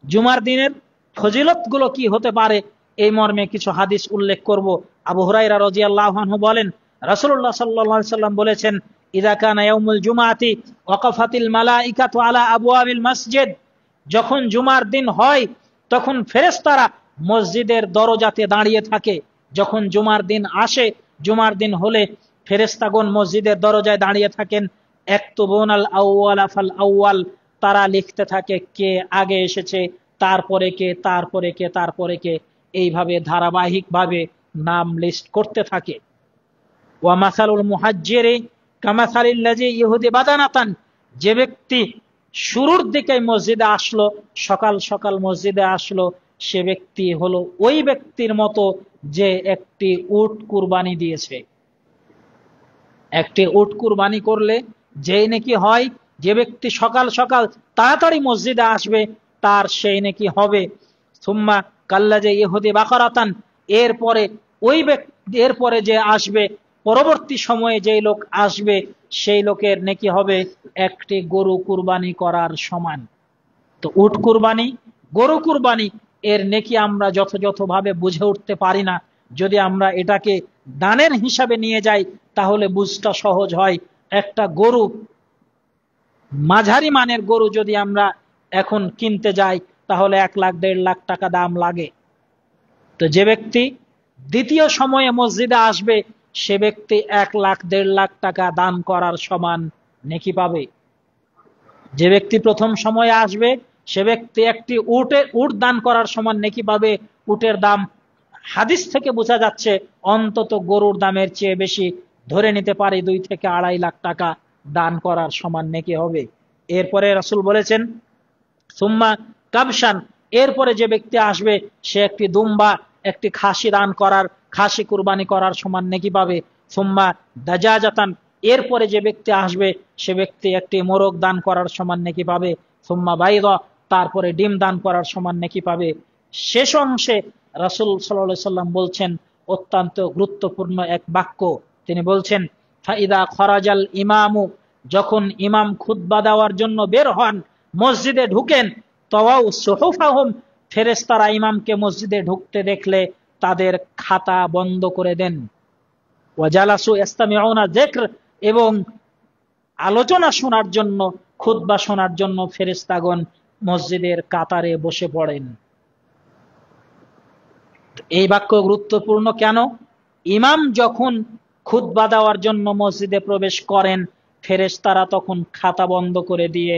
জুমার দিনের ফজিলত গুলো কি হতে পারে, এই মর্মে কিছু হাদিস উল্লেখ করব। আবু হুরায়রা রাদিয়াল্লাহু আনহু বলেন, রাসূলুল্লাহ সাল্লাল্লাহু আলাইহি সাল্লাম বলেছেন, ইযা কানা ইয়াউমুল জুমআতি ওয়াকাফাতিল মালাইকাতু আলা আবওয়াবিল মসজিদ। যখন জুমার দিন হয়, তখন ফেরেশতারা মসজিদের দরজাতে দাঁড়িয়ে থাকে। যখন জুমার দিন আসে, জুমার দিন হলে ফেরেশতাগণ মসজিদের দরজায় দাঁড়িয়ে থাকেন। ইয়াকতুবুনাল আউওয়ালা ফাল আউওয়াল, তারা লিখতে থাকে কে আগে এসেছে, তারপরে কে, তারপরে কে, তারপরে কে, এইভাবে ধারাবাহিকভাবে নাম লিস্ট করতে থাকে। ওয়া মাসালুল মুহাজ্জিরি কামাসালিল্লাযী ইহুদি বাদানাতান, যে ব্যক্তি শুরুর দিকে মসজিদে আসলো, সকাল সকাল মসজিদে আসলো, সে ব্যক্তি হলো ওই ব্যক্তির মতো যে একটি উট কুরবানি দিয়েছে। একটি উট কুরবানি করলে যেই নাকি হয়, যে ব্যক্তি সকাল সকাল তাড়াতাড়ি মসজিদে আসবে তার সেই নাকি হবে। সুম্মা কাল্লা যে ইহুদি বাকারাতান, এরপরে ওই ব্যক্তি, এরপরে যে আসবে পরবর্তী সময়ে যেই লোক আসবে সেই লোকের নেকি হবে একটি গরু কুরবানি করার সমান। তো উট কুরবানি, গরু কুরবানি এর নেকি আমরা যথাযথভাবে বুঝে উঠতে পারি না। যদি আমরা এটাকে দানের হিসাবে নিয়ে যাই তাহলে বুঝটা সহজ হয়। একটা গরু, মাঝারি মানের গরু যদি আমরা এখন কিনতে যাই তাহলে 1 লাখ 1.5 লাখ টাকা দাম লাগে। তো যে ব্যক্তি দ্বিতীয় সময়ে মসজিদে আসবে সে ব্যক্তি 1 লাখ 1.5 লাখ টাকা দান করার সমান নেকি পাবে। যে ব্যক্তি প্রথম সময়ে আসবে সে ব্যক্তি একটি উট দান করার সমান নেকি পাবে। উটের দাম হাদিস থেকে বোঝা যাচ্ছে অন্তত গরুর দামের চেয়ে বেশি, ধরে নিতে পারি 2 থেকে 2.5 লাখ টাকা দান করার সমান নেকি হবে। এরপরে রাসূল বলেছেন সুম্মা কাবশান, এরপরে যে ব্যক্তি আসবে সে একটি দুম্বা, একটি খাসি দান করার, খাসি কুরবানি করার সমান নেকি পাবে। সুম্মা দাজাজাতান, এরপরে যে ব্যক্তি আসবে সে ব্যক্তি একটি মোরগ দান করার সমান নেকি পাবে। সুম্মা বাইদা, তারপরে ডিম দান করার সমান নেকি পাবে। শেষ অংশে রাসূল সাল্লাল্লাহু আলাইহি সাল্লাম বলছেন অত্যন্ত গুরুত্বপূর্ণ এক বাক্য। তিনি বলছেন ফাইদা খরাজাল ইমামু, যখন ইমাম খুতবা দেওয়ার জন্য বের হন, মসজিদে ঢুকেন, তাওয়াউ সুহুফাহুম, ফেরেশতারা ইমামকে মসজিদে ঢুকতে দেখলে তাদের খাতা বন্ধ করে দেন। ওয়াজালাসু ইস্তামিউনা যিকর, এবং আলোচনা শোনার জন্য, খুতবা শোনার জন্য ফেরেশতাগণ মসজিদের কাতারে বসে পড়েন। এই বাক্য গুরুত্বপূর্ণ কেন? ইমাম যখন খুতবা দেওয়ার জন্য মসজিদে প্রবেশ করেন ফেরেশতারা তখন খাতা বন্ধ করে দিয়ে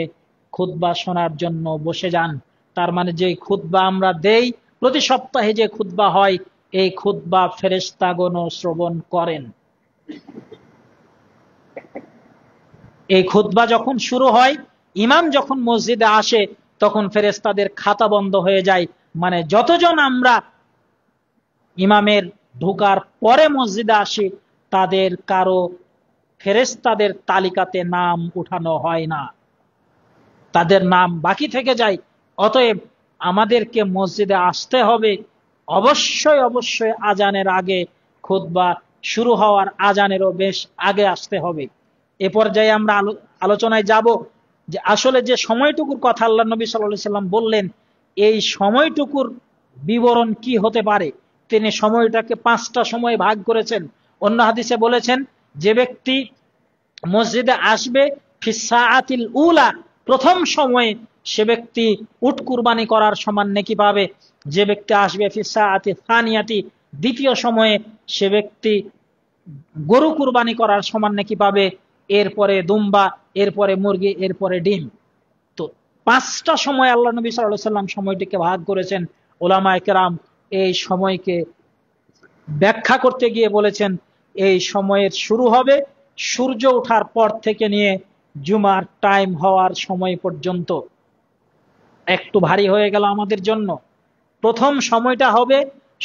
খুতবা শোনার জন্য বসে যান। তার মানে যে খুতবা আমরা দেই, প্রতি সপ্তাহে যে খুতবা হয়, এই খুতবা ফেরেশতাগণ শ্রবণ করেন। এই খুতবা যখন শুরু হয়, ইমাম যখন মসজিদে আসে তখন ফেরেশতাদের খাতা বন্ধ হয়ে যায়। মানে যতজন আমরা ইমামের ঢোকার পরে মসজিদে আসি তাদের কারো ফেরেশতাদের তালিকাতে নাম উঠানো হয় না, তাদের নাম বাকি থেকে যায়। অতএব আমাদেরকে মসজিদে আসতে হবে, অবশ্যই অবশ্যই আজানের আগে, খুতবা শুরু হওয়ার আজানেরও বেশ আগে আসতে হবে। এ পর্যায়ে আমরা আলোচনায় যাব যে আসলে যে সময়টুকুর কথা আল্লাহ নবী সাল্লাল্লাহু আলাইহি সাল্লাম বললেন, এই সময়টুকুর বিবরণ কি হতে পারে। তিনি সময়টাকে 5টা সময়ে ভাগ করেছেন। অন্য হাদিসে বলেছেন যে ব্যক্তি মসজিদে আসবে ফিসাআতিল উলা, প্রথম সময়ে, সে ব্যক্তি উট কুরবানি করার সমান নেকি পাবে। যে ব্যক্তি আসবে ফিসাআতি সানিয়াতি, দ্বিতীয় সময়ে, সে ব্যক্তি গরু কুরবানি করার সমান নেকি পাবে। এরপরে দুম্বা, এরপরে মুরগি, এরপরে ডিম। তো 5টা সময় আল্লাহ নবী সাল্লাল্লাহু আলাইহি সাল্লাম সময়টিকে ভাগ করেছেন। উলামায়ে কেরাম এই সময়কে ব্যাখ্যা করতে গিয়ে বলেছেন এই সময়ের শুরু হবে সূর্য ওঠার পর থেকে নিয়ে জুমার টাইম হওয়ার সময় পর্যন্ত। একটু ভারী হয়ে গেল আমাদের জন্য। প্রথম সময়টা হবে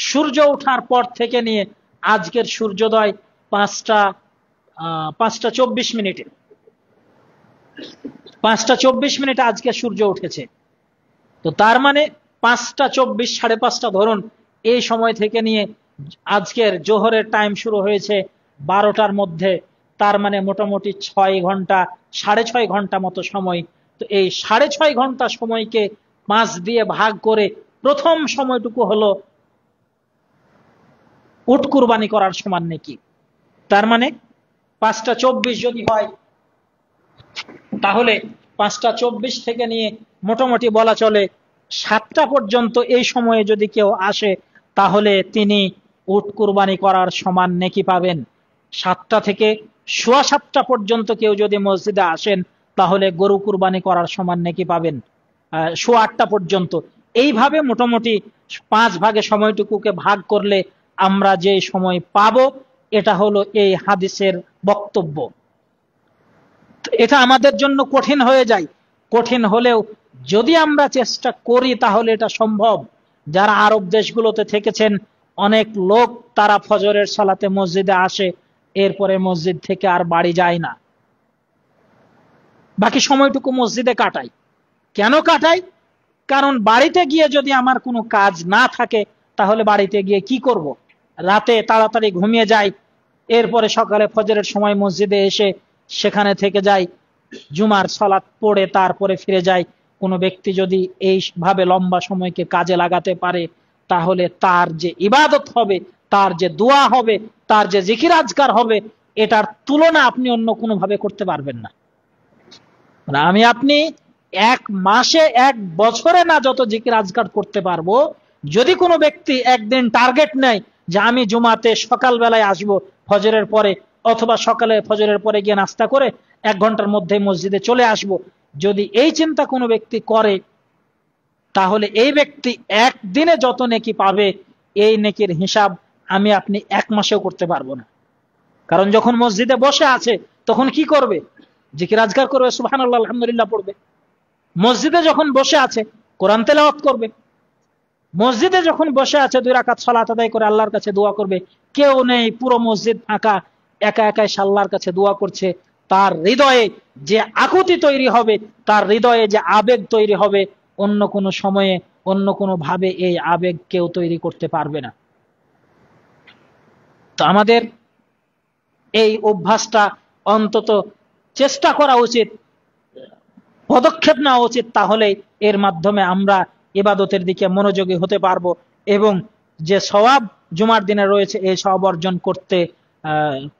সূর্য ওঠার পর থেকে নিয়ে, আজকের সূর্যোদয় 5টা 24 মিনিটে, 5টা 24 মিনিটে আজকে সূর্য উঠেছে। তো তার মানে 5টা 24, 5:30 ধরুন, এই সময় থেকে নিয়ে আজকের জোহরের টাইম শুরু হয়েছে 12টার মধ্যে। তার মানে মোটামুটি 6 ঘন্টা, 6.5 ঘন্টা মতো সময়। তো এই 6.5 ঘন্টা সময়কে 5 দিয়ে ভাগ করে প্রথম সময়টুকু হলো উট কুরবানি করার সমান নাকি। তার মানে 5টা 24 যদি হয় তাহলে 5টা 24 থেকে নিয়ে মোটামুটি বলা চলে 7টা পর্যন্ত এই সময়ে যদি কেউ আসে তাহলে তিনি উট কুরবানি করার সমান নেকি পাবেন। 7টা থেকে 7:15 পর্যন্ত কেউ যদি মসজিদে আসেন তাহলে গরু কুরবানি করার সমান নেকি পাবেন 8:15 পর্যন্ত। এইভাবে মোটামুটি 5 ভাগে সময়টুকুকে ভাগ করলে আমরা যে সময় পাবো, এটা হলো এই হাদিসের বক্তব্য। এটা আমাদের জন্য কঠিন হয়ে যায়। কঠিন হলেও যদি আমরা চেষ্টা করি তাহলে এটা সম্ভব। যারা আরব দেশগুলোতে থেকেছেন, অনেক লোক তারা ফজরের সালাতে মসজিদে আসে, এরপরে মসজিদ থেকে আর বাড়ি যায় না, বাকি সময়টুকু মসজিদে কাটাই। কেন কাটাই? কারণ বাড়িতে গিয়ে যদি আমার কোনো কাজ না থাকে তাহলে বাড়িতে গিয়ে কি করব? রাতে তাড়াতাড়ি ঘুমিয়ে যাই, এরপরে সকালে ফজরের সময় মসজিদে এসে সেখানে থেকে যাই, জুমার সালাত পড়ে তারপরে ফিরে যাই। কোনো ব্যক্তি যদি এইভাবে লম্বা সময়কে কাজে লাগাতে পারে তাহলে তার যে ইবাদত হবে, তার যে দোয়া হবে, তার যে জিকির আজকার হবে, এটার তুলনা আপনি অন্য কোনো ভাবে করতে পারবেন না। আমি আপনি এক মাসে এক বছরে না যত জিকির আজকার করতে পারবো, যদি কোনো ব্যক্তি একদিন টার্গেট নেয় যে আমি জুমাতে সকাল বেলায় আসবো ফজরের পরে, অথবা সকালে ফজরের পরে গিয়ে নাস্তা করে 1 ঘন্টার মধ্যে মসজিদে চলে আসব, যদি এই চিন্তা কোনো ব্যক্তি করে তাহলে এই ব্যক্তি একদিনে যত নেকি পাবে এই নেকির হিসাব আমি আপনি 1 মাসেও করতে পারবো না। কারণ যখন মসজিদে বসে আছে তখন কি করবে? জিকির আজকার করবে, সুবহানাল্লাহ আলহামদুলিল্লাহ পড়বে। মসজিদে যখন বসে আছে কোরআন তেলাওয়াত করবে। মসজিদে যখন বসে আছে 2 রাকাত সালাত আদায় করে আল্লাহর কাছে দোয়া করবে। কেউ নেই, পুরো মসজিদ ফাঁকা, একা একাই আল্লাহর কাছে দোয়া করছে। তার হৃদয়ে যে আকুতি তৈরি হবে, তার হৃদয়ে যে আবেগ তৈরি হবে, অন্য কোনো সময়ে অন্য কোনো ভাবে এই আবেগ কেউ তৈরি করতে পারবে না। তো আমাদের এই অভ্যাসটা অন্তত চেষ্টা করা উচিত, পদক্ষেপ নেওয়া উচিত, তাহলে এর মাধ্যমে আমরা ইবাদতের দিকে মনোযোগী হতে পারবো এবং যে সওয়াব জুমার দিনে রয়েছে এই সওয়াব অর্জন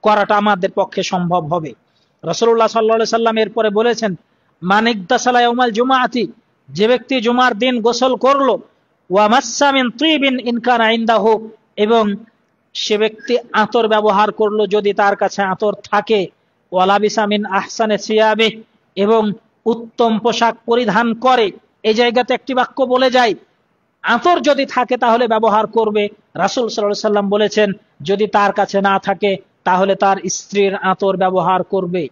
করাটা আমাদের পক্ষে সম্ভব হবে। রাসূলুল্লাহ সাল্লাল্লাহু আলাইহি সাল্লাম এরপরে বলেছেন, মান ইগতাসালা ইয়াউমাল জুমআতি, যে ব্যক্তি জুমার দিন গোসল করলো, ওয়া মাসসা মিন তিবিন ইন কানা ইনদাহু, এবং সে ব্যক্তি আতর ব্যবহার করলো যদি তার কাছে আতর থাকে, ওয়া লাবিসা মিন আহসানি সিয়াবি, এবং উত্তম পোশাক পরিধান করে। এই জায়গাতে একটি বাক্য বলে যায়, আতর যদি থাকে তাহলে ব্যবহার করবে। রাসূল সাল্লাল্লাহু আলাইহি সাল্লাম বলেছেন যদি তার কাছে না থাকে তাহলে তার স্ত্রীর আতর ব্যবহার করবে।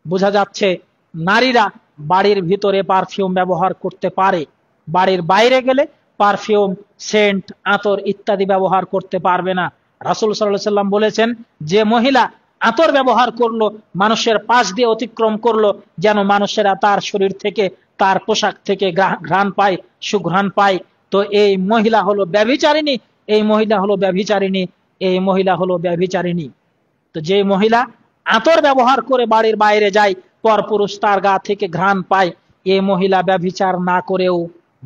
বোঝা যাচ্ছে নারীরা বাড়ির ভিতরে পারফিউম ব্যবহার করতে পারে, বাড়ির বাইরে গেলে পারফিউম, সেন্ট, আতর ইত্যাদি ব্যবহার করতে পারবে না। রাসূল সাল্লাল্লাহু আলাইহি সাল্লাম বলেছেন যে মহিলা আতর ব্যবহার করলো, মানুষের পাশ দিয়ে অতিক্রম করলো, যেন মানুষেরা তার শরীর থেকে, তার পোশাক থেকে ঘ্রাণ পায়, সুঘ্রাণ পায়। তো এই মহিলা হলো ব্যভিচারিণী, এই মহিলা হলো ব্যভিচারিণী, এই মহিলা হলো ব্যভিচারিণী। তো যে মহিলা আতর ব্যবহার করে বাড়ির বাইরে যায়, পরপুরুষ তার গা থেকে ঘ্রাণ পায়, এই মহিলা ব্যভিচার না করেও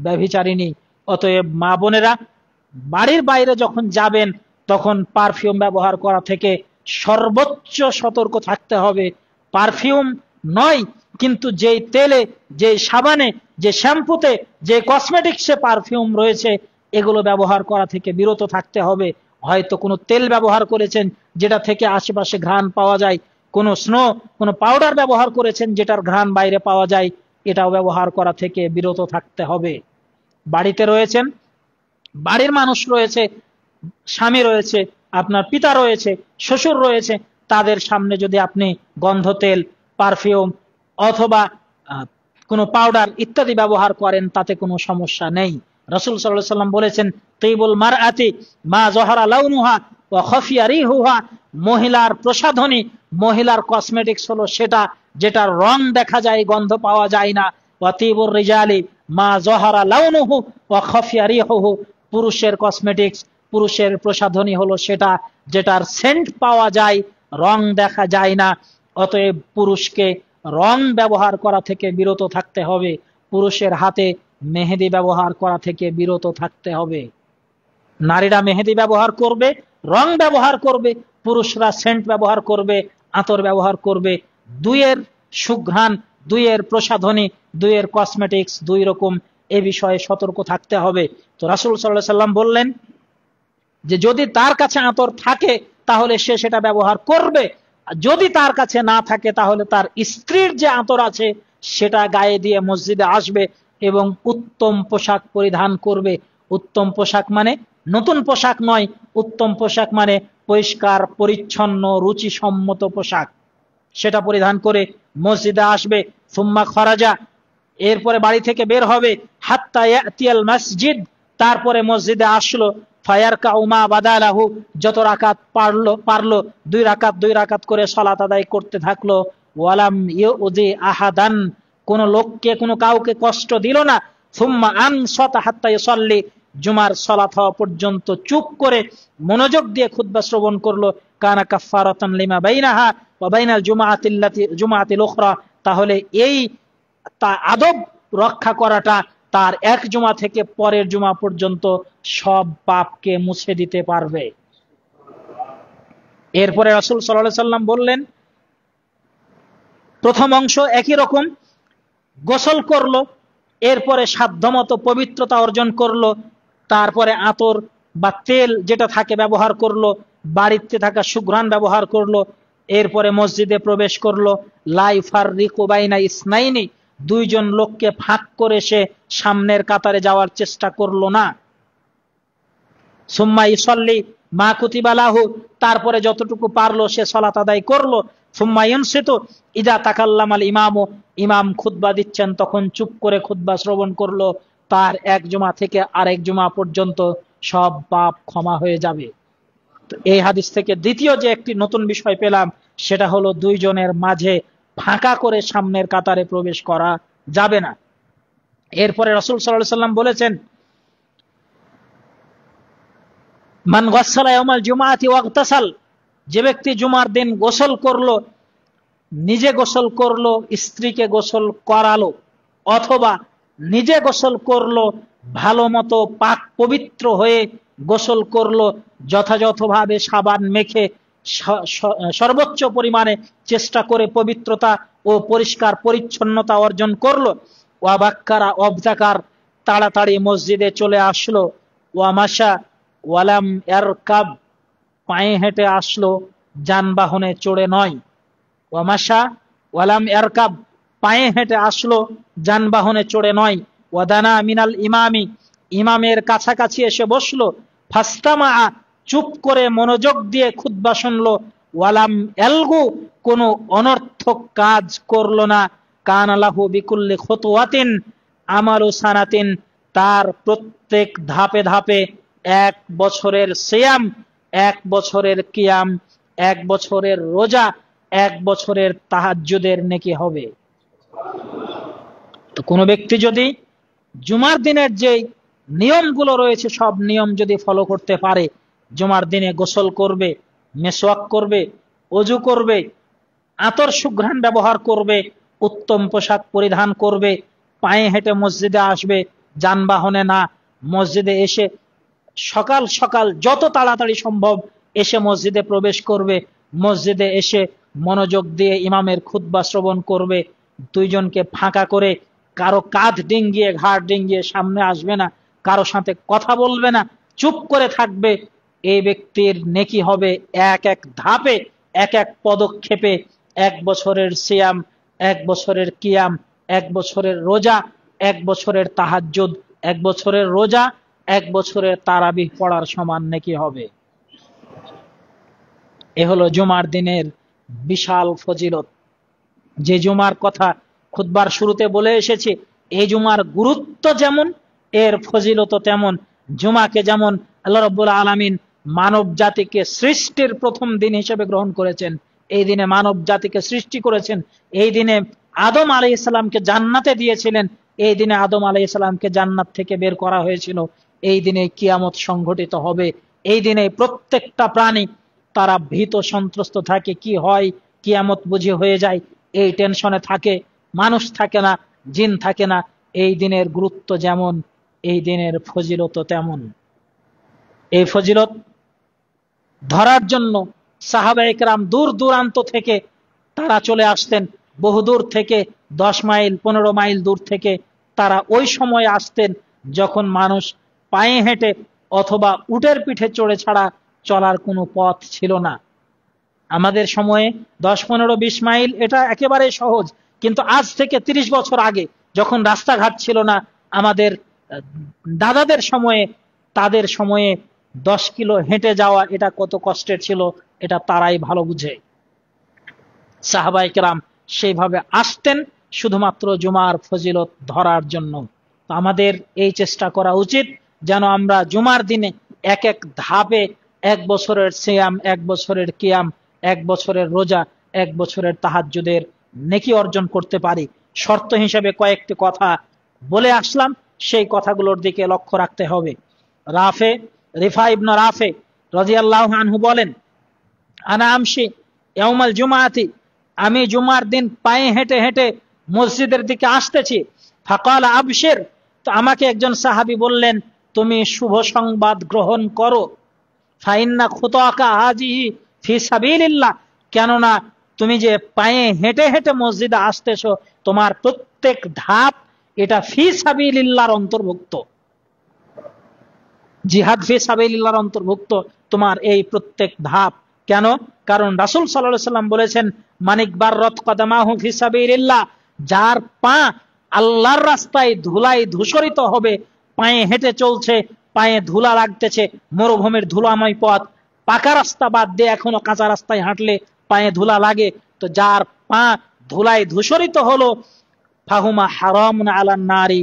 ব্যভিচারিণী। অতএব মা বোনেরা, বাড়ির বাইরে যখন যাবেন তখন পারফিউম ব্যবহার করা থেকে সর্বোচ্চ সতর্ক থাকতে হবে। পারফিউম নয়, কিন্তু যেই তেলে, যে সাবানে, যে শ্যাম্পুতে, যে কসমেটিক্সে পারফিউম রয়েছে এগুলো ব্যবহার করা থেকে বিরত থাকতে হবে। হয়তো কোনো তেল ব্যবহার করেছেন যেটা থেকে আশেপাশে ঘ্রাণ পাওয়া যায়, কোনো কোনো পাউডার ব্যবহার করেছেন যেটার ঘ্রাণ বাইরে পাওয়া যায়, এটাও ব্যবহার করা থেকে বিরত থাকতে হবে। বাড়িতে রয়েছেন, বাড়ির মানুষ রয়েছে, স্বামী রয়েছে, আপনার পিতা রয়েছে, শ্বশুর রয়েছে, তাদের সামনে যদি আপনি গন্ধ তেল, পারফিউম অথবা কোনো পাউডার ইত্যাদি ব্যবহার করেন তাতে কোনো সমস্যা নেই। রাসূল সাল্লাল্লাহু আলাইহি সাল্লাম বলেছেন, তিবুল মারআতি মা যাহারা লাউনুহা ওয়া খাফিয়া রিহুহা, মহিলার প্রসাধনী, মহিলার কসমেটিক্স হলো সেটা যেটার রং দেখা যায়, গন্ধ পাওয়া যায় না। ওয়া তিবুর রিজালি মা যাহারা লাউনুহু ওয়া খাফিয়া রিহুহু, পুরুষের কসমেটিক্স, পুরুষের প্রসাধনী হলো সেটা যেটার সেন্ট পাওয়া যায়, রং দেখা যায় না। অতএব পুরুষকে রং ব্যবহার করা থেকে বিরত থাকতে হবে, পুরুষের হাতে মেহেদি ব্যবহার করা থেকে বিরত থাকতে হবে। নারীরা মেহেদি ব্যবহার করবে, রং ব্যবহার করবে, পুরুষরা সেন্ট ব্যবহার করবে, আতর ব্যবহার করবে। দুইয়ের সুঘ্রাণ, দুইয়ের প্রসাধনী, দুইয়ের কসমেটিক্স দুই রকম, এ বিষয়ে সতর্ক থাকতে হবে। তো রাসূল সাল্লাল্লাহু আলাইহি সাল্লাম বললেন যে যদি তার কাছে আতর থাকে তাহলে সে সেটা ব্যবহার করবে, যদি তার কাছে না থাকে তাহলে তার স্ত্রীর যে আতর আছে সেটা গায়ে দিয়ে মসজিদে আসবে এবং উত্তম পোশাক পরিধান করবে। উত্তম পোশাক মানে নতুন পোশাক নয়, উত্তম পোশাক মানে পরিষ্কার পরিচ্ছন্ন রুচিসম্মত পোশাক, সেটা পরিধান করে মসজিদে আসবে। সুম্মা খরাজা, এরপরে বাড়ি থেকে বের হবে, হাত্তা ইয়াতিয়াল মসজিদ, তারপরে মসজিদে আসলো। ফায়ারকাউ মা বাদালাহু, যত রাকাত পারলো 2 রাকাত করে সালাত আদায় করতে থাকলো। ওয়ালাম ইউজি আহাদান, কোন লোককে কাউকে কষ্ট দিল না। সুম্মা আনসাতা হাত্তা ইউসাল্লি, জুমার সালাত হওয়া পর্যন্ত চুপ করে মনোযোগ দিয়ে খুতবা শ্রবণ করলো। কানা কাফফারাতান লিমা বাইনাহা ওয়া বাইনাল জুমাআতিল উখরা, তাহলে এই আদব রক্ষা করাটা তার এক জুমা থেকে পরের জুমা পর্যন্ত সব পাপকে মুছে দিতে পারবে। এরপরে রাসূল সাল্লাল্লাহু আলাইহি সাল্লাম বললেন, প্রথম অংশ একই রকম, গোসল করলো, এরপরে সাধ্যমতো পবিত্রতা অর্জন করলো, তারপরে আতর বা তেল যেটা থাকে ব্যবহার করলো, বাড়িতে থাকা সুঘ্রাণ ব্যবহার করলো, এরপরে মসজিদে প্রবেশ করলো। লা ইউফাররিকু বাইনা ইসনাইনি, 2 জন লোককে ফাঁক করে সে সামনের কাতারে যাওয়ার চেষ্টা করলো না। সুম্মা ইউসাল্লি মা কুতিবা লাহু, তারপরে যতটুকু পারলো সে সালাত আদায় করলো। সুম্মা ইউনসিতু ইদা তাকাল্লামাল ইমামু, ইমাম খুতবা দিচ্ছেন তখন চুপ করে খুতবা শ্রবণ করলো। তার এক জুমা থেকে আরেক জুমা পর্যন্ত সব পাপ ক্ষমা হয়ে যাবে। তো এই হাদিস থেকে দ্বিতীয় যে একটি নতুন বিষয় পেলাম, সেটা হলো 2 জনের মাঝে ফাঁকা করে সামনের কাতারে প্রবেশ করা যাবে না। এরপরে রাসূল সাল্লাল্লাহু আলাইহি সাল্লাম বলেছেন, মান গাসসালা ইয়াউমাল জুমআতি ওয়াগতাসাল, যে ব্যক্তি জুমার দিন গোসল করলো, নিজে গোসল করলো, স্ত্রীকে গোসল করালো, অথবা নিজে গোসল করলো, ভালো মতো পাক পবিত্র হয়ে গোসল করলো, যথাযথভাবে সাবান মেখে সর্বোচ্চ পরিমাণে চেষ্টা করে পবিত্রতা ও পরিষ্কার পরিচ্ছন্নতা অর্জন করলো। ওয়া বাক্কারা, অবজাকার, তাড়াতাড়ি মসজিদে চলে আসলো। ওয়া মাশা ওয়ালাম ইয়ারকাব, পায়ে হেঁটে আসলো, যানবাহনে চড়ে নয়। ওয়া মাশা ওয়ালাম ইয়ারকাব, পায়ে হেঁটে আসলো, যানবাহনে চড়ে নয়। ওয়াদানা মিনাল ইমামি, ইমামের কাছাকাছি এসে বসলো। ফাস্তামা, চুপ করে মনোযোগ দিয়ে খুতবা শুনলো। ওয়ালাম এলগু, কোনো অনর্থক কাজ করলো না। কানা লাহু বিকুল্লি খুতওয়াতিন আমালু সানাতিন, তার প্রত্যেক ধাপে ধাপে 1 বছরের সিয়াম, 1 বছরের কিয়াম, 1 বছরের রোজা, 1 বছরের তাহাজ্জুদের নেকি হবে। তো কোনো ব্যক্তি যদি জুমার দিনের যে নিয়মগুলো রয়েছে সব নিয়ম যদি ফলো করতে পারে, জুমার দিনে গোসল করবে, মেসওয়াক করবে, ওযু করবে, আতর সুঘ্রাণ ব্যবহার করবে, উত্তম পোশাক পরিধান করবে, পায়ে হেঁটে মসজিদে আসবে, যানবাহনে না, মসজিদে এসে সকাল সকাল যত তাড়াতাড়ি সম্ভব এসে মসজিদে প্রবেশ করবে, মসজিদে এসে মনোযোগ দিয়ে ইমামের খুতবা শ্রবণ করবে, 2 জনকে ফাঁকা করে, কারো কাঁধ ডিঙ্গিয়ে ঘাড় ডিঙ্গিয়ে সামনে আসবে না, কারো সাথে কথা বলবে না, চুপ করে থাকবে। এই ব্যক্তির নেকি হবে এক এক ধাপে, এক এক পদক্ষেপে 1 বছরের সিয়াম, 1 বছরের কিয়াম, 1 বছরের রোজা, 1 বছরের তাহাজ্জুদ, 1 বছরের রোজা, 1 বছরের তারাবিহ পড়ার সমান নেকি হবে। এ হলো জুমার দিনের বিশাল ফজিলত। যে জুমার কথা খুতবার শুরুতে বলে এসেছি, এই জুমার গুরুত্ব যেমন এর ফজিলত তেমন। জুমাকে যেমন আল্লাহ রাব্বুল আলামিন মানব জাতিকে সৃষ্টির প্রথম দিন হিসেবে গ্রহণ করেছেন, এই দিনে মানব জাতিকে সৃষ্টি করেছেন, এই দিনে আদম আলাইহিস সালামকে জান্নাতে দিয়েছিলেন, এই দিনে আদম আলাইহিস সালামকে জান্নাত থেকে বের করা হয়েছিল, এই দিনে কিয়ামত সংঘটিত হবে, এই দিনে প্রত্যেকটা প্রাণী তারা ভীত সন্ত্রস্ত থাকে, কি হয়, কিয়ামত বুঝি হয়ে যায়, এই টেনশনে থাকে, মানুষ থাকে না, জিন থাকে না। এই দিনের গুরুত্ব যেমন, এই দিনের ফজিলত তেমন। এই ফজিলত ধরার জন্য সাহাবায়ে কেরাম দূর দূরান্ত থেকে তারা চলে আসতেন, বহুদূর থেকে, 10 মাইল 15 মাইল দূর থেকে তারা ওই সময় আসতেন যখন মানুষ পায়ে হেঁটে অথবা উটের পিঠে চড়ে ছাড়া চলার কোনো পথ ছিল না। আমাদের সময়ে 10, 15, 20 মাইল এটা একেবারে সহজ, কিন্তু আজ থেকে 30 বছর আগে যখন রাস্তাঘাট ছিল না, আমাদের দাদাদের সময়ে, তাদের সময়ে 10 কিলো হেঁটে যাওয়া এটা কত কষ্টের ছিল, এটা তারাই ভালো বুঝে। সাহাবায়ে কেরাম সেইভাবে আসতেন শুধুমাত্র জুমার ফজিলত ধরার জন্য। তো আমাদের এই চেষ্টা করা উচিত যেন আমরা জুমার দিনে এক এক ধাপে 1 বছরের সিয়াম, 1 বছরের কিয়াম, 1 বছরের রোজা, 1 বছরের তাহাজ্জুদের নেকি অর্জন করতে পারি। শর্ত হিসেবে কয়েকটি কথা বলে আসলাম, সেই কথাগুলোর দিকে লক্ষ্য রাখতে হবে। রিফা ইবনে রাফে রাদিয়াল্লাহু আনহু বলেন, আনা আমশি ইয়াউমাল জুমআতি, আমি জুমার দিন পায়ে হেঁটে হেঁটে মসজিদের দিকে আসতেছি। ফাকালা আবশির, তো আমাকে একজন সাহাবী বললেন, তুমি শুভ সংবাদ গ্রহণ করো। ফাইন্না খুতাকা হাজিহি ফি সাবিলিল্লাহ, কেননা তুমি যে পায়ে হেঁটে হেঁটে মসজিদে আসতেছো, তোমার প্রত্যেক ধাপ এটা ফি সাবিলিল্লাহর অন্তর্ভুক্ত, জিহাদ ফি সাবিলিল্লাহর অন্তর্ভুক্ত তোমার এই প্রত্যেক ধাপ। কেন? কারণ রাসূল সাল্লাল্লাহু আলাইহি ওয়াসাল্লাম বলেছেন, মানিকবার রত কদমাহু ফি সাবিলিল্লাহ, যার পা আল্লাহর রাস্তায় ধুলায় ধূসরিত হবে, পায়ে হেঁটে চলছে, পায়ে ধুলা লাগতেছে, মরুভূমির ধুলাময় পথ, পাকা রাস্তা বাদ দিয়ে এখনো কাঁচা রাস্তায় হাঁটলে পায়ে ধুলা লাগে, তো যার পা ধুলায় ধূসরিত হলো, ফাহুমা হারামুন আলান নারি,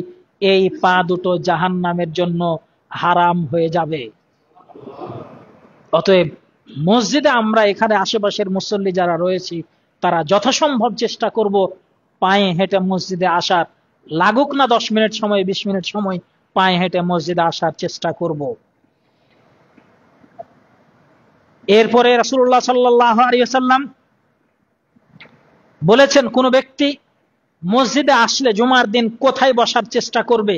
এই পা দুটো জাহান্নামের জন্য হারাম হয়ে যাবে। অতএব মসজিদে আমরা এখানে আশেপাশের মুসল্লি যারা রয়েছি, তারা যথাসম্ভব চেষ্টা করব পায়ে হেঁটে মসজিদে আসার, লাগুক না 10 মিনিট সময়, 20 মিনিট সময়, পায়ে হেঁটে মসজিদে আসার চেষ্টা করব। এরপরে রাসূলুল্লাহ সাল্লাল্লাহু আলাইহি ওয়াসাল্লাম বলেছেন, কোন ব্যক্তি মসজিদে আসলে জুমার দিন কোথায় বসার চেষ্টা করবে।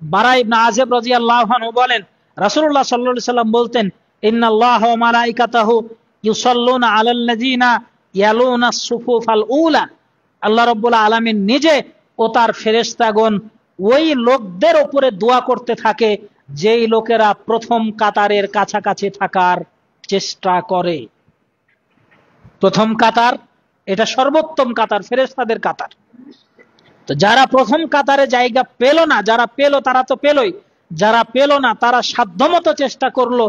বারা ইবনে আযিব রাদিয়াল্লাহু আনহু বলেন, রাসূলুল্লাহ সাল্লাল্লাহু আলাইহি ওয়াসাল্লাম বলতেন, ইন্নাল্লাহা ওয়া মালাইকাতাহু ইউসাল্লুনা আলাল্লাযিনা ইয়ালুনাস সুফুফাল উলা, আল্লাহ রাব্বুল আলামিন নিজে ও তার ফেরেশতাগণ ওই লোকদের উপরে দোয়া করতে থাকে যেই লোকেরা প্রথম কাতারের কাছাকাছি থাকার চেষ্টা করে। প্রথম কাতার এটা সর্বোত্তম কাতার, ফেরেশতাদের কাতার। তো যারা প্রথম কাতারে জায়গা পেল না, যারা পেল তারা তো পেলই, যারা পেল না তারা সাধ্যমতো চেষ্টা করলো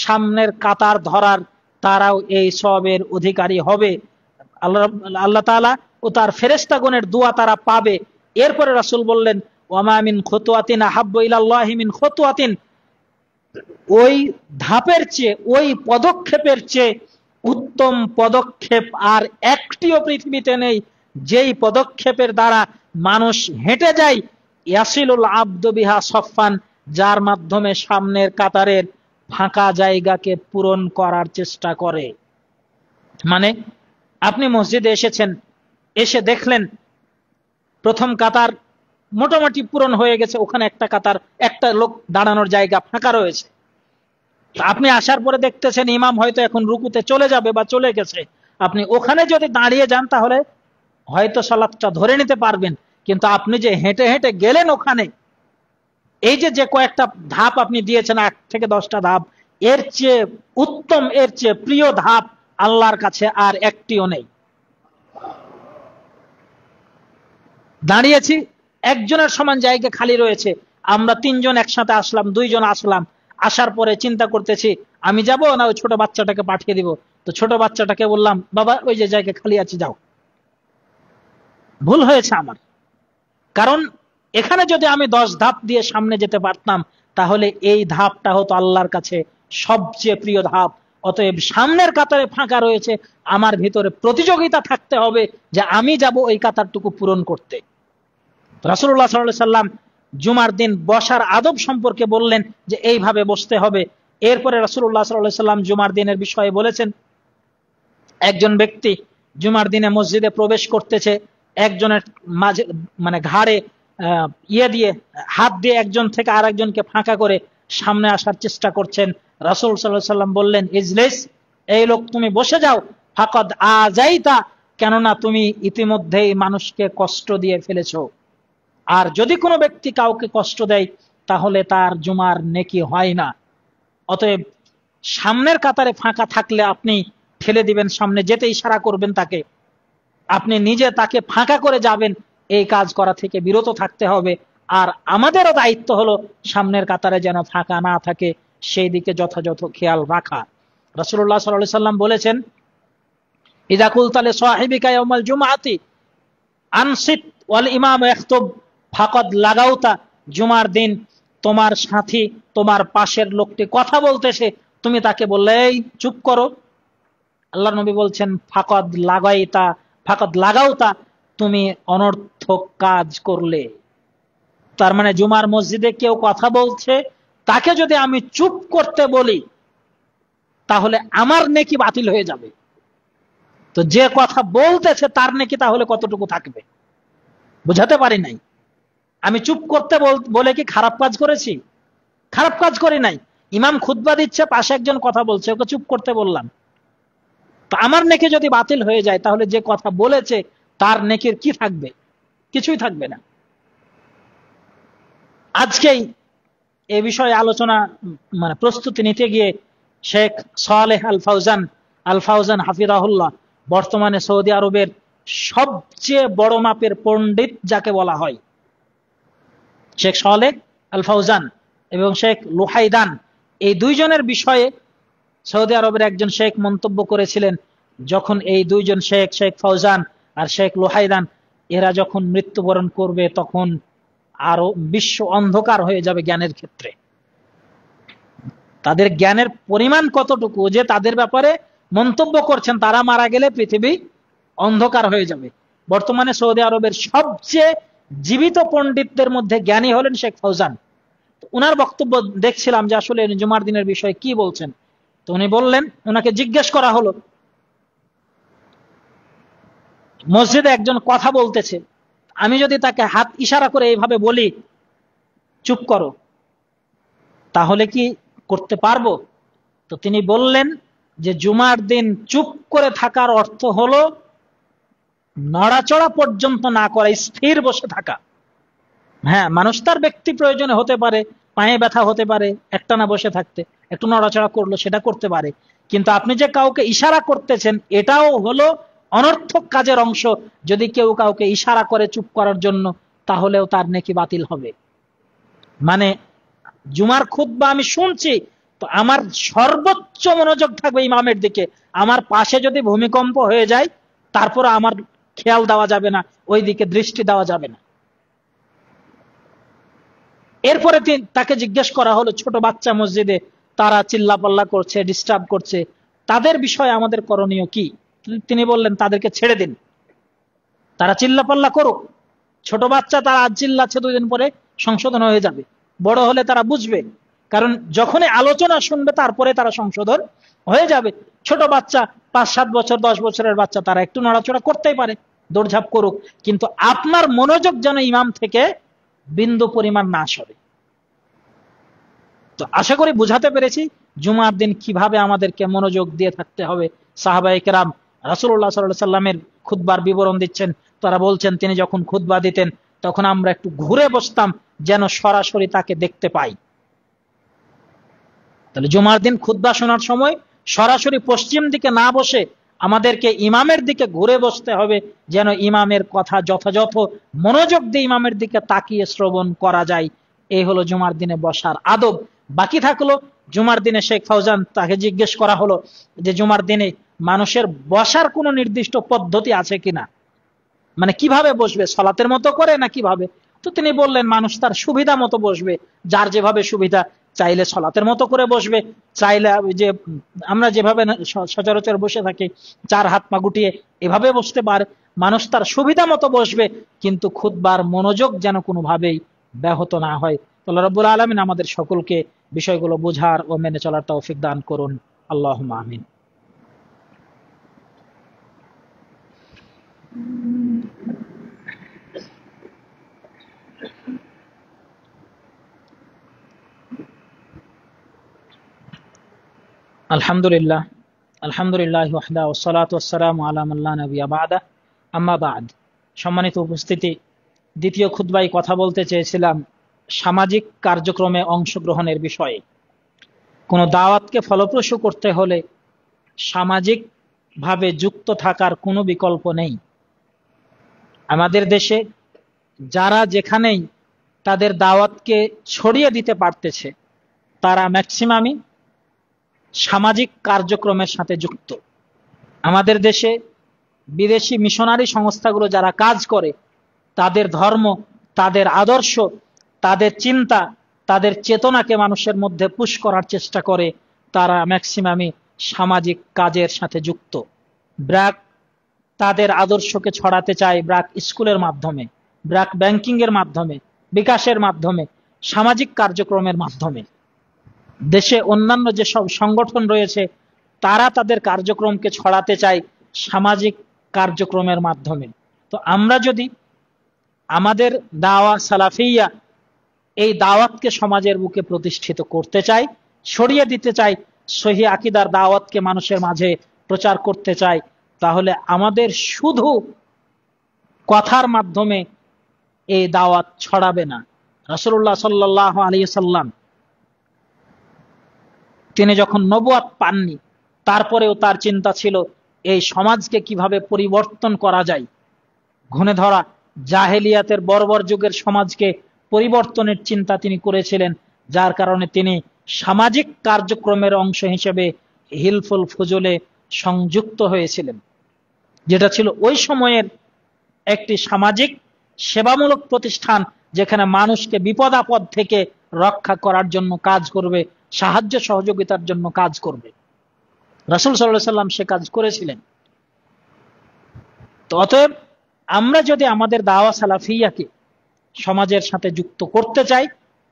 সামনের কাতার ধরার, তারাও এই সওয়াবের অধিকারী হবে। আল্লাহ তাআলা ও তার ফেরেশতাগণের দোয়া তারা পাবে। এরপরে রাসূল বললেন, ওয়ামা মিন খুতওয়াতিন আহাব্বু ইলাল্লাহি মিন খুতওয়াতিন, ওই ধাপের চেয়ে, ওই পদক্ষেপের চেয়ে উত্তম পদক্ষেপ আর একটিও পৃথিবীতে নেই, যেই পদক্ষেপের দ্বারা মানুষ হেঁটে যায়, ইয়াসিলুল আবদু বিহা সফান, যার মাধ্যমে সামনের কাতারের ফাঁকা জায়গাকে পূরণ করার চেষ্টা করে। মানে আপনি মসজিদে এসেছেন, এসে দেখলেন প্রথম কাতার মোটামুটি পূরণ হয়ে গেছে, ওখানে একটা কাতার, একটা লোক দাঁড়ানোর জায়গা ফাঁকা রয়েছে। আপনি আসার পরে দেখতেছেন ইমাম হয়তো এখন রুকুতে চলে যাবে বা চলে গেছে, আপনি ওখানে যদি দাঁড়িয়ে যান তাহলে হয়তো সালাতটা ধরে নিতে পারবেন। কিন্তু আপনি যে হেঁটে হেঁটে গেলেন ওখানে, এই যে কয়েকটা ধাপ আপনি দিয়েছেন, 8 থেকে 10টা ধাপ, এর চেয়ে উত্তম, এর চেয়ে প্রিয় ধাপ আল্লাহর কাছে আর একটিও নেই। দাঁড়িয়েছি, একজনের সমান জায়গা খালি রয়েছে, আমরা 3 জন একসাথে আসলাম, 2 জন আসলাম, আসার পরে চিন্তা করতেছি আমি যাব না ওই ছোট বাচ্চাটাকে পাঠিয়ে দিব। তো ছোট বাচ্চাটাকে বললাম, বাবা ওই যে জায়গা খালি আছে যাও। ভুল হয়েছে আমার, কারণ এখানে যদি আমি 10 ধাপ দিয়ে সামনে যেতে পারতাম, তাহলে এই ধাপটা হতো আল্লাহর কাছে সবচেয়ে প্রিয় ধাপ। অতএব সামনের কাতারে ফাঁকা রয়েছে, আমার ভিতরে প্রতিযোগিতা থাকতে হবে যে আমি যাব ওই কাতারটুকু পূরণ করতে। রাসূলুল্লাহ সাল্লাল্লাহু আলাইহি ওয়াসাল্লাম জুমার দিন বসার আদব সম্পর্কে বললেন যে এইভাবে বসতে হবে। এরপরে রাসূলুল্লাহ সাল্লাল্লাহু আলাইহি ওয়াসাল্লাম জুমার দিনের বিষয়ে বলেছেন, একজন ব্যক্তি জুমার দিনে মসজিদে প্রবেশ করতেছে, একজনের মাঝে মানে ঘাড়ে দিয়ে হাত দিয়ে একজন থেকে আরেকজনকে ফাঁকা করে সামনে আসার চেষ্টা করছেন। রাসূল সাল্লাল্লাহু আলাইহি ওয়াসাল্লাম বললেন, ইজলিস, এই লোক তুমি বসে যাও, ফাকাদ আযাইতা, কেননা তুমি ইতিমধ্যেই মানুষকে কষ্ট দিয়ে ফেলেছো। আর যদি কোনো ব্যক্তি কাউকে কষ্ট দেয় তাহলে তার জুমার নেকি হয় না। অতএব সামনের কাতারে ফাঁকা থাকলে আপনি ঠেলে দিবেন, সামনে যেতে ইশারা করবেন তাকে, আপনি নিজে তাকে ফাঁকা করে যাবেন, এই কাজ করা থেকে বিরত থাকতে হবে। আর আমাদেরও দায়িত্ব হলো সামনের কাতারে যেন ফাঁকা না থাকে, সেই দিকে যথাযথ খেয়াল রাখা। রাসূলুল্লাহ সাল্লাল্লাহু আলাইহি ওয়াসাল্লাম বলেছেন, ইযা কুলতা লি সাহিবিকা ইয়াউমাল জুমআতি আনসিত ওয়াল ইমাম ইয়াখতুব ফাকাদ লাগাউতা, জুমার দিন তোমার সাথী, তোমার পাশের লোকটি কথা বলতেছে, তুমি তাকে বললে এই চুপ করো, আল্লাহ নবী বলছেন ফাকাদ লাগাওতা, তুমি অনর্থক কাজ করলে। তার মানে জুমার মসজিদে কেউ কথা বলছে, তাকে যদি আমি চুপ করতে বলি তাহলে আমার নেকি বাতিল হয়ে যাবে। তো যে কথা বলতেছে তার নেকি তাহলে কতটুকু থাকবে? বুঝাতে পারি নাই। আমি চুপ করতে বলে কি খারাপ কাজ করেছি? খারাপ কাজ করি নাই। ইমাম খুতবা দিচ্ছে, পাশে একজন কথা বলছে, ওকে চুপ করতে বললাম। তো আমার নেকি যদি বাতিল হয়ে যায় তাহলে যে কথা বলেছে তার নেকির কি থাকবে? কিছুই থাকবে না। আজকেই এ বিষয়ে আলোচনা প্রস্তুতি নিতে গিয়ে শেখ সালেহ আল ফাউজান হাফিজাহুল্লাহ, বর্তমানে সৌদি আরবের সবচেয়ে বড় মাপের পণ্ডিত যাকে বলা হয়, শেখ সালেহ আল ফাউজান এবং শেখ লুহাইদান, এই দুইজনের বিষয়ে সৌদি আরবের একজন শেখ মন্তব্য করেছিলেন, যখন এই দুইজন শেখ ফাউজান আর শেখ লুহাইদান এরা যখন মৃত্যুবরণ করবে তখন আরো বিশ্ব অন্ধকার হয়ে যাবে জ্ঞানের ক্ষেত্রে। তাদের জ্ঞানের পরিমাণ কতটুকু যে তাদের ব্যাপারে মন্তব্য করছেন, তারা মারা গেলে পৃথিবী অন্ধকার হয়ে যাবে। বর্তমানে সৌদি আরবের সবচেয়ে জীবিত পণ্ডিতদের মধ্যে জ্ঞানী হলেন শেখ ফাউজান। উনার বক্তব্য দেখছিলাম যে আসলে জুমার দিনের বিষয়ে কি বলছেন। তো উনি বললেন, ওনাকে জিজ্ঞেস করা হলো, মসজিদে একজন কথা বলতেছে, আমি যদি তাকে হাত ইশারা করে এইভাবে বলি চুপ করো, তাহলে কি করতে পারবো? তো তিনি বললেন যে জুমার দিন চুপ করে থাকার অর্থ হলো নড়াচড়া পর্যন্ত না করা, স্থির বসে থাকা। হ্যাঁ, মানুষ তার ব্যক্তি প্রয়োজনে হতে পারে, পায়ে ব্যথা হতে পারে, একটানা বসে থাকতে, একটু নড়াচড়া করলো, সেটা করতে পারে। কিন্তু আপনি যে কাউকে ইশারা করতেছেন এটাও হলো অনর্থক কাজের অংশ। যদি কেউ কাউকে ইশারা করে চুপ করার জন্য, তাহলেও তার নেকি বাতিল হবে। মানে জুমার খুতবা আমি শুনছি, তো আমার সর্বোচ্চ মনোযোগ থাকবে ইমামের দিকে। আমার পাশে যদি ভূমিকম্প হয়ে যায় তারপর আমার খেয়াল দেওয়া যাবে না, ওই দিকে দৃষ্টি দেওয়া যাবে না। এরপরে তাকে জিজ্ঞেস করা হলো, ছোট বাচ্চা মসজিদে তারা চিল্লাপাল্লা করছে, ডিস্টার্ব করছে, তাদের বিষয়ে আমাদের করণীয় কি? তিনি বললেন, তাদেরকে ছেড়ে দিন, তারা চিল্লাপাল্লা করুক। ছোট বাচ্চা, তারা আজ চিল্লাচ্ছে, 2 দিন পরে সংশোধন হয়ে যাবে। বড় হলে তারা বুঝবে, কারণ যখনই আলোচনা শুনবে তারপরে তারা সংশোধন হয়ে যাবে। ছোট বাচ্চা, 5-7 বছর 10 বছরের বাচ্চা, তারা একটু নড়াচড়া করতেই পারে, দৌড়ঝাঁপ করুক, কিন্তু আপনার মনোযোগ যেন ইমাম থেকে বিন্দু পরিমাণ না সরে। তো আশা করি বুঝাতে পেরেছি জুমার দিন কিভাবে আমাদেরকে মনোযোগ দিয়ে থাকতে হবে। সাহাবায়ে কেরাম রাসূলুল্লাহ সাল্লাল্লাহু আলাইহি সাল্লামের খুতবার বিবরণ দিচ্ছেন, তারা বলছেন তিনি যখন খুতবা দিতেন তখন আমরা একটু ঘুরে বসতাম যেন সরাসরি তাকে দেখতে পাই। তাহলে জুমার দিন খুতবা শোনার সময় সরাসরি পশ্চিম দিকে না বসে আমাদেরকে ইমামের দিকে ঘুরে বসতে হবে, যেন ইমামের কথা যথাযথ মনোযোগ দিয়ে ইমামের দিকে তাকিয়ে শ্রবণ করা যায়। এই হলো জুমার দিনে বসার আদব। বাকি থাকলো জুমার দিনে শেখ ফাউজান, তাকে জিজ্ঞেস করা হলো যে জুমার দিনে মানুষের বসার কোনো নির্দিষ্ট পদ্ধতি আছে কিনা, মানে কিভাবে বসবে, সালাতের মতো করে না কিভাবে? তো তিনি বললেন, মানুষ তার সুবিধা মতো বসবে, যার যেভাবে সুবিধা। চাইলে সালাতের মতো করে বসবে, চাইলে যে আমরা যেভাবে সচরাচর বসে থাকি 4 হাত পা গুটিয়ে, এভাবে বসতে পারে। মানুষ তার সুবিধা মতো বসবে, কিন্তু খুতবার মনোযোগ যেন কোনোভাবেই ব্যাহত না হয়। আল্লাহ রাব্বুল আলামিন আমাদের সকলকে বিষয়গুলো বোঝার ও মেনে চলার তৌফিক দান করুন। আল্লাহুম্মা আমিন। আলহামদুলিল্লাহ ওয়াহদা ওয়াসসালাতু ওয়াসসালামু আলা মান লা নাবিয়্যা বা'দা, আম্মা বা'দ। সম্মানিত উপস্থিতি, দ্বিতীয় খুতবায় কথা বলতে চেয়েছিলাম সামাজিক কার্যক্রমে অংশগ্রহণের বিষয়ে। কোনো দাওয়াতকে ফলপ্রসূ করতে হলে সামাজিকভাবে যুক্ত থাকার কোনো বিকল্প নেই। আমাদের দেশে যারা যেখানেই তাদের দাওয়াতকে ছড়িয়ে দিতে পারতেছে তারা ম্যাক্সিমামই সামাজিক কার্যক্রমের সাথে যুক্ত। আমাদের দেশে বিদেশি মিশনারি সংস্থাগুলো যারা কাজ করে, তাদের ধর্ম, তাদের আদর্শ, তাদের চিন্তা, তাদের চেতনাকে মানুষের মধ্যে পুশ করার চেষ্টা করে, তারা ম্যাক্সিমামই সামাজিক কাজের সাথে যুক্ত। ব্র্যাক তাদের আদর্শকে ছড়াতে চায় ব্র্যাক স্কুলের মাধ্যমে, ব্র্যাক ব্যাংকিং এর মাধ্যমে, বিকাশের মাধ্যমে, সামাজিক কার্যক্রমের মাধ্যমে। দেশে অন্যান্য যেসব সংগঠন রয়েছে তারা তাদের কার্যক্রমকে ছড়াতে চায় সামাজিক কার্যক্রমের মাধ্যমে। তো আমরা যদি আমাদের দাওয়া সালাফিয়া এই দাওয়াতকে সমাজের বুকে প্রতিষ্ঠিত করতে চাই, ছড়িয়ে দিতে চাই, সহি আকীদার দাওয়াতকে মানুষের মাঝে প্রচার করতে চাই, তাহলে আমাদের শুধু কথার মাধ্যমে এই দাওয়াত ছড়াবে না। রাসূলুল্লাহ সাল্লাল্লাহু আলাইহি সাল্লাম তিনি যখন নবুয়ত পাননি, তারপরেও তার চিন্তা ছিল এই সমাজকে কিভাবে পরিবর্তন করা যায়। ঘুণে ধরা জাহেলিয়াতের বর্বর যুগের সমাজকে পরিবর্তনের চিন্তা তিনি করেছিলেন, যার কারণে তিনি সামাজিক কার্যক্রমের অংশ হিসেবে হিলফুল ফুজুলে সংযুক্ত হয়েছিলেন, যেটা ছিল ওই সময়ের একটি সামাজিক সেবামূলক প্রতিষ্ঠান, যেখানে মানুষকে বিপদ আপদ থেকে রক্ষা করার জন্য কাজ করবে, সাহায্য সহযোগিতার জন্য কাজ করবে। রাসূল সাল্লাল্লাহু আলাইহি সাল্লাম সে কাজ করেছিলেন। তো অতএব আমরা যদি আমাদের দাওয়া সালাফিয়াকে সমাজের সাথে যুক্ত করতে চাই,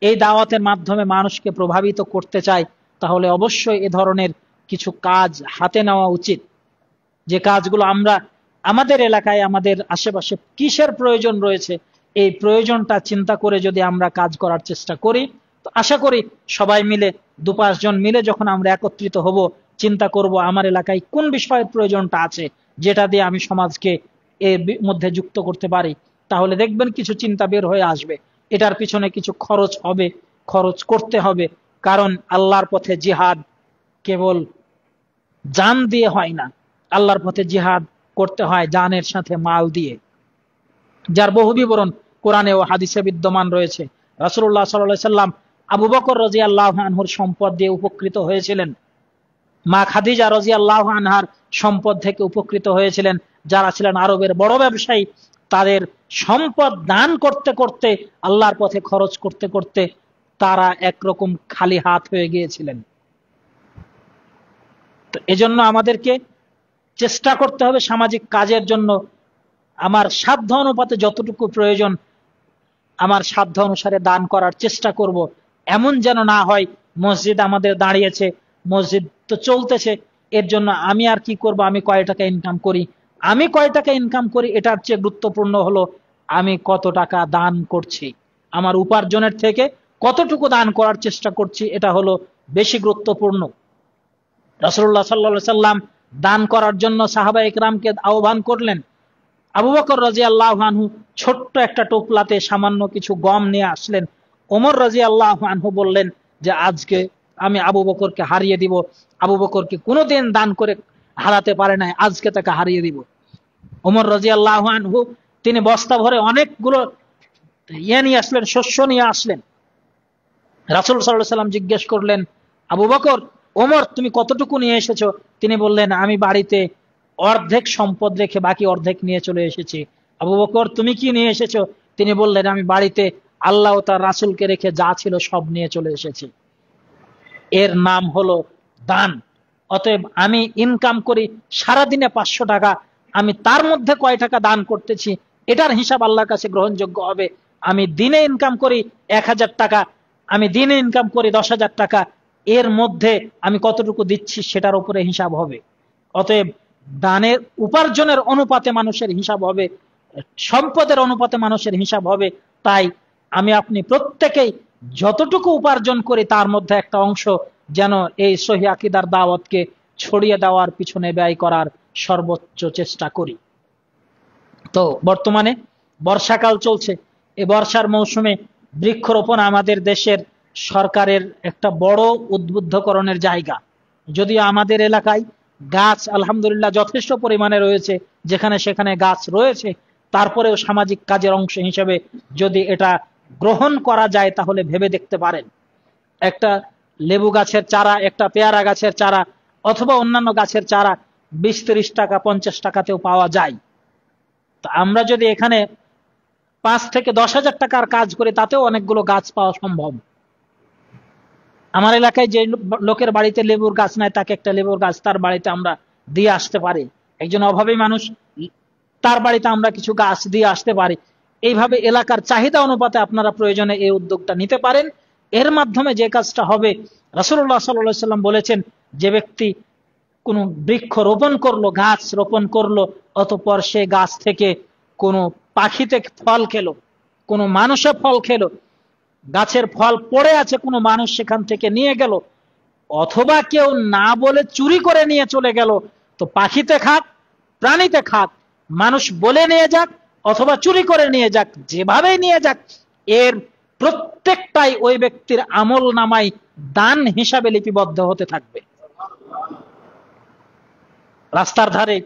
এই দাওয়াতের মাধ্যমে মানুষকে প্রভাবিত করতে চাই, তাহলে অবশ্যই এ ধরনের কিছু কাজ হাতে নেওয়া উচিত। যে কাজগুলো আমরা আমাদের এলাকায়, আমাদের আশেপাশে কিসের প্রয়োজন রয়েছে, এই প্রয়োজনটা চিন্তা করে যদি আমরা কাজ করার চেষ্টা করি, তো আশা করি সবাই মিলে 2-5 জন মিলে যখন আমরা একত্রিত হব, চিন্তা করব আমার এলাকায় কোন বিষয়ের প্রয়োজনটা আছে, যেটা দিয়ে আমি সমাজকে এর মধ্যে যুক্ত করতে পারি, তাহলে দেখবেন কিছু চিন্তা বের হয়ে আসবে। এটার পিছনে কিছু খরচ হবে, খরচ করতে হবে, কারণ আল্লাহর পথে জিহাদ কেবল জান দিয়ে হয় না, আল্লাহর পথে জিহাদ করতে হয় জানের সাথে মাল দিয়ে, যার বহু বিবরণ কোরআনে ও হাদিসে বিদ্যমান রয়েছে। রাসূলুল্লাহ সাল্লাল্লাহু আলাইহি সাল্লাম আবু বকর রাদিয়াল্লাহু আনহুর সম্পদ দিয়ে উপকৃত হয়েছিলেন, মা খাদিজা রাদিয়াল্লাহু আনহার সম্পদ থেকে উপকৃত হয়েছিলেন। যারা ছিলেন আরবের বড় ব্যবসায়ী, তাদের সম্পদ দান করতে করতে, আল্লাহর পথে খরচ করতে করতে তারা একরকম খালি হাত হয়ে গিয়েছিলেন। তো এজন্য আমাদেরকে চেষ্টা করতে হবে সামাজিক কাজের জন্য আমার সাধ্য অনুপাতে যতটুকু প্রয়োজন আমার সাধ্য অনুসারে দান করার চেষ্টা করব। এমন যেন না হয় মসজিদ আমাদের দাঁড়িয়েছে, মসজিদ তো চলতেছে, এর জন্য আমি আর কি করব, আমি কয় টাকা ইনকাম করি, আমি কয় টাকা ইনকাম করি এটার চেয়ে গুরুত্বপূর্ণ হলো আমি কত টাকা দান করছি, আমার উপার্জনের থেকে কতটুকু দান করার চেষ্টা করছি, এটা হলো বেশি গুরুত্বপূর্ণ। রাসূলুল্লাহ সাল্লাল্লাহু আলাইহি সাল্লাম দান করার জন্য সাহাবা ইকরামকে আহ্বান করলেন। আবু বকর রাদিয়াল্লাহু আনহু ছোট্ট একটা টোপলাতে সামান্য কিছু গম নিয়ে আসলেন। ওমর রাদিয়াল্লাহু আনহু বললেন যে আজকে আমি আবু বকরকে হারিয়ে দিব, আবু বকরকে কোনোদিন দান করে হারাতে পারে নাই, আজকে তাকে হারিয়ে দিব। ওমর রাদিয়াল্লাহু আনহু তিনি বস্তা ভরে অনেকগুলো নিয়ে আসলেন, শস্য নিয়ে আসলেন। রাসূল সাল্লাল্লাহু আলাইহি সাল্লাম জিজ্ঞেস করলেন, আবু বকর, ওমর তুমি কতটুকু নিয়ে এসেছো? তিনি বললেন, আমি বাড়িতে অর্ধেক সম্পদ রেখে বাকি অর্ধেক নিয়ে চলে এসেছি। আবু বকর তুমি কি নিয়ে এসেছো? তিনি বললেন, আমি বাড়িতে আল্লাহ ও তার রাসূলকে রেখে যা ছিল সব নিয়ে চলে এসেছি। এর নাম হলো দান। অতএব আমি ইনকাম করি সারাদিনে 500 টাকা, আমি তার মধ্যে কয় টাকা দান করতেছি এটার হিসাব আল্লাহর কাছে গ্রহণযোগ্য হবে। আমি দিনে ইনকাম করি 1000 টাকা, আমি দিনে ইনকাম করি 10,000 টাকা, এর মধ্যে আমি কতটুকু দিচ্ছি সেটার উপরে হিসাব হবে। অতএব দানের উপার্জনের অনুপাতে মানুষের হিসাব হবে, সম্পদের অনুপাতে মানুষের হিসাব হবে। তাই আমি আপনি প্রত্যেকেই যতটুকু উপার্জন করি তার মধ্যে একটা অংশ যেন এই সহি আকীদার দাওয়াতকে ছড়িয়ে দেওয়ার পিছনে ব্যয় করার সর্বোচ্চ চেষ্টা করি। তো বর্তমানে বর্ষাকাল চলছে, এই বর্ষার মৌসুমে বৃক্ষরোপণ আমাদের দেশের সরকারের একটা বড় উদ্বুদ্ধকরণের জায়গা। যদিও আমাদের এলাকায় গাছ আলহামদুলিল্লাহ যথেষ্ট পরিমাণে রয়েছে, যেখানে সেখানে গাছ রয়েছে, তারপরেও সামাজিক কাজের অংশ হিসেবে যদি এটা গ্রহণ করা যায় তাহলে ভেবে দেখতে পারেন। একটা লেবু গাছের চারা, একটা পেয়ারা গাছের চারা অথবা অন্যান্য গাছের চারা 20-30 টাকা 50 টাকাতেও পাওয়া যায়। তো আমরা যদি এখানে 5 থেকে 10,000 টাকার কাজ করি তাতেও অনেকগুলো গাছ পাওয়া সম্ভব। আমার এলাকায় যে লোকের বাড়িতে লেবুর গাছ নাই, তাকে একটা লেবুর গাছ তার বাড়িতে আমরা দিয়ে আসতে পারি। একজন অভাবী মানুষ, তার বাড়িতে আমরা কিছু গাছ দিয়ে আসতে পারি। এইভাবে এলাকার চাহিদা অনুপাতে আপনারা প্রয়োজনে এই উদ্যোগটা নিতে পারেন। এর মাধ্যমে যে কাজটা হবে, রাসূলুল্লাহ সাল্লাল্লাহু আলাইহি ওয়াসাল্লাম বলেছেন, যে ব্যক্তি কোনো বৃক্ষ রোপণ করলো, গাছ রোপণ করলো, অতঃপর সে গাছ থেকে কোনো পাখিতে ফল খেলো, কোনো মানুষে ফল খেলো, গাছের ফল পড়ে আছে, কোনো মানুষ সেখান থেকে নিয়ে গেল, অথবা কেউ না বলে চুরি করে নিয়ে চলে গেল, তো পাখিতে খাক, প্রাণীতে খাক, মানুষ বলে নিয়ে যাক অথবা চুরি করে নিয়ে যাক, যেভাবেই নিয়ে যাক, এর প্রত্যেকটাই ওই ব্যক্তির আমল নামায় দান হিসাবে লিপিবদ্ধ হতে থাকবে। রাস্তার ধারে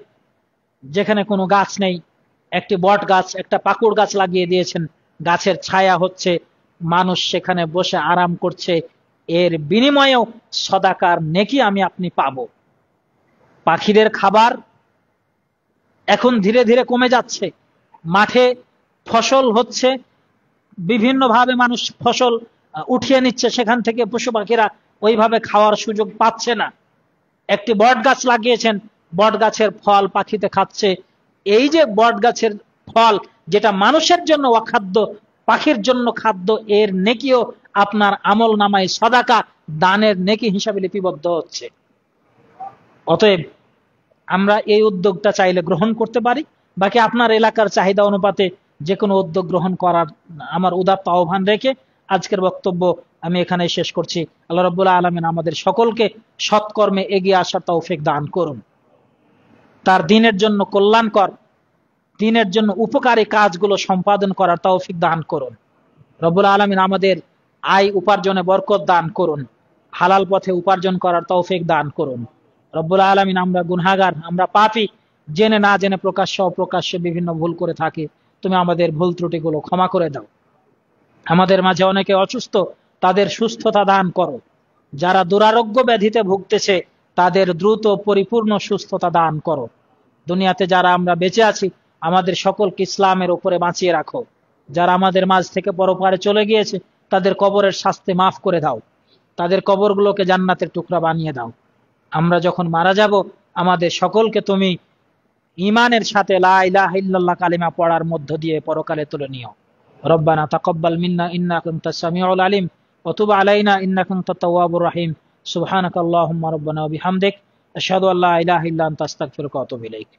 যেখানে কোনো গাছ নেই, একটি বট গাছ, একটা পাকুড় গাছ লাগিয়ে দিয়েছেন, গাছের ছায়া হচ্ছে, মানুষ সেখানে বসে আরাম করছে, এর বিনিময়েও সদাকার নেকি আমি আপনি পাবো। পাখিদের খাবার এখন ধীরে ধীরে কমে যাচ্ছে, মাঠে ফসল হচ্ছে, বিভিন্নভাবে মানুষ ফসল উঠিয়ে নিচ্ছে, সেখান থেকে পশু পাখিরা ওইভাবে খাওয়ার সুযোগ পাচ্ছে না। একটি বট গাছ লাগিয়েছেন, বট গাছের ফল পাখিতে খাচ্ছে। এই যে বট গাছের ফল, যেটা মানুষের জন্য অখাদ্য, পাখির জন্য খাদ্য, এর নেকিও আপনার আমল নামায় সদাকা, দানের নেকি হিসাবে লিপিবদ্ধ হচ্ছে। অতএব আমরা এই উদ্যোগটা চাইলে গ্রহণ করতে পারি। বাকি আপনার এলাকার চাহিদা অনুপাতে যে কোনো উদ্যোগ গ্রহণ করার আমার উদাত্ত আহ্বান রেখে আজকের বক্তব্য আমি এখানে শেষ করছি। আল্লাহ রাব্বুল আলামিন আমাদের সকলকে সৎকর্মে এগিয়ে আসার তৌফিক দান করুন, তার দ্বীনের জন্য কল্যাণকর, দ্বীনের জন্য উপকারী কাজগুলো সম্পাদন করার তৌফিক দান করুন। রব্বুল আলামিন আমাদের আয় উপার্জনে বরকত দান করুন, হালাল পথে উপার্জন করার তৌফিক দান করুন। রব্বুল আলামিন, আমরা গুনাহগার, আমরা পাপী, জেনে না জেনে প্রকাশ্য অপ্রকাশ্যে বিভিন্ন ভুল করে থাকি, তুমি আমাদের ভুল ত্রুটিগুলো ক্ষমা করে দাও। আমাদের মাঝে অনেকে অসুস্থ, তাদের সুস্থতা দান করো। যারা দুরারোগ্য ব্যাধিতে ভুগতেছে তাদের দ্রুত পরিপূর্ণ সুস্থতা দান করো। দুনিয়াতে যারা আমরা বেঁচে আছি, আমাদের সকলকে ইসলামের উপরে বাঁচিয়ে রাখো। যারা আমাদের মাঝ থেকে পরপারে চলে গিয়েছে, তাদের কবরের শাস্তি মাফ করে দাও, তাদের কবরগুলোকে জান্নাতের টুকরা বানিয়ে দাও। আমরা যখন মারা যাব, আমাদের সকলকে তুমি ঈমানের সাথে লা ইলাহা ইল্লাল্লাহ কালিমা পড়ার মধ্য দিয়ে পরকালে তুলে নিও। রব্বানা তাকাব্বাল মিন্না ইন্নাকা আনতাস সামিউল আলিম ওয়া তুব আলাইনা ইন্নাকা আনতাত তাওয়াবুর রহিম। সুবহানাকাল্লাহুম্মা রাব্বানা ওয়া বিহামদিক আশহাদু আল্লা ইলাহা ইল্লা আনতা আস্তাগফিরুকা ওয়া আতুবু ইলাইক।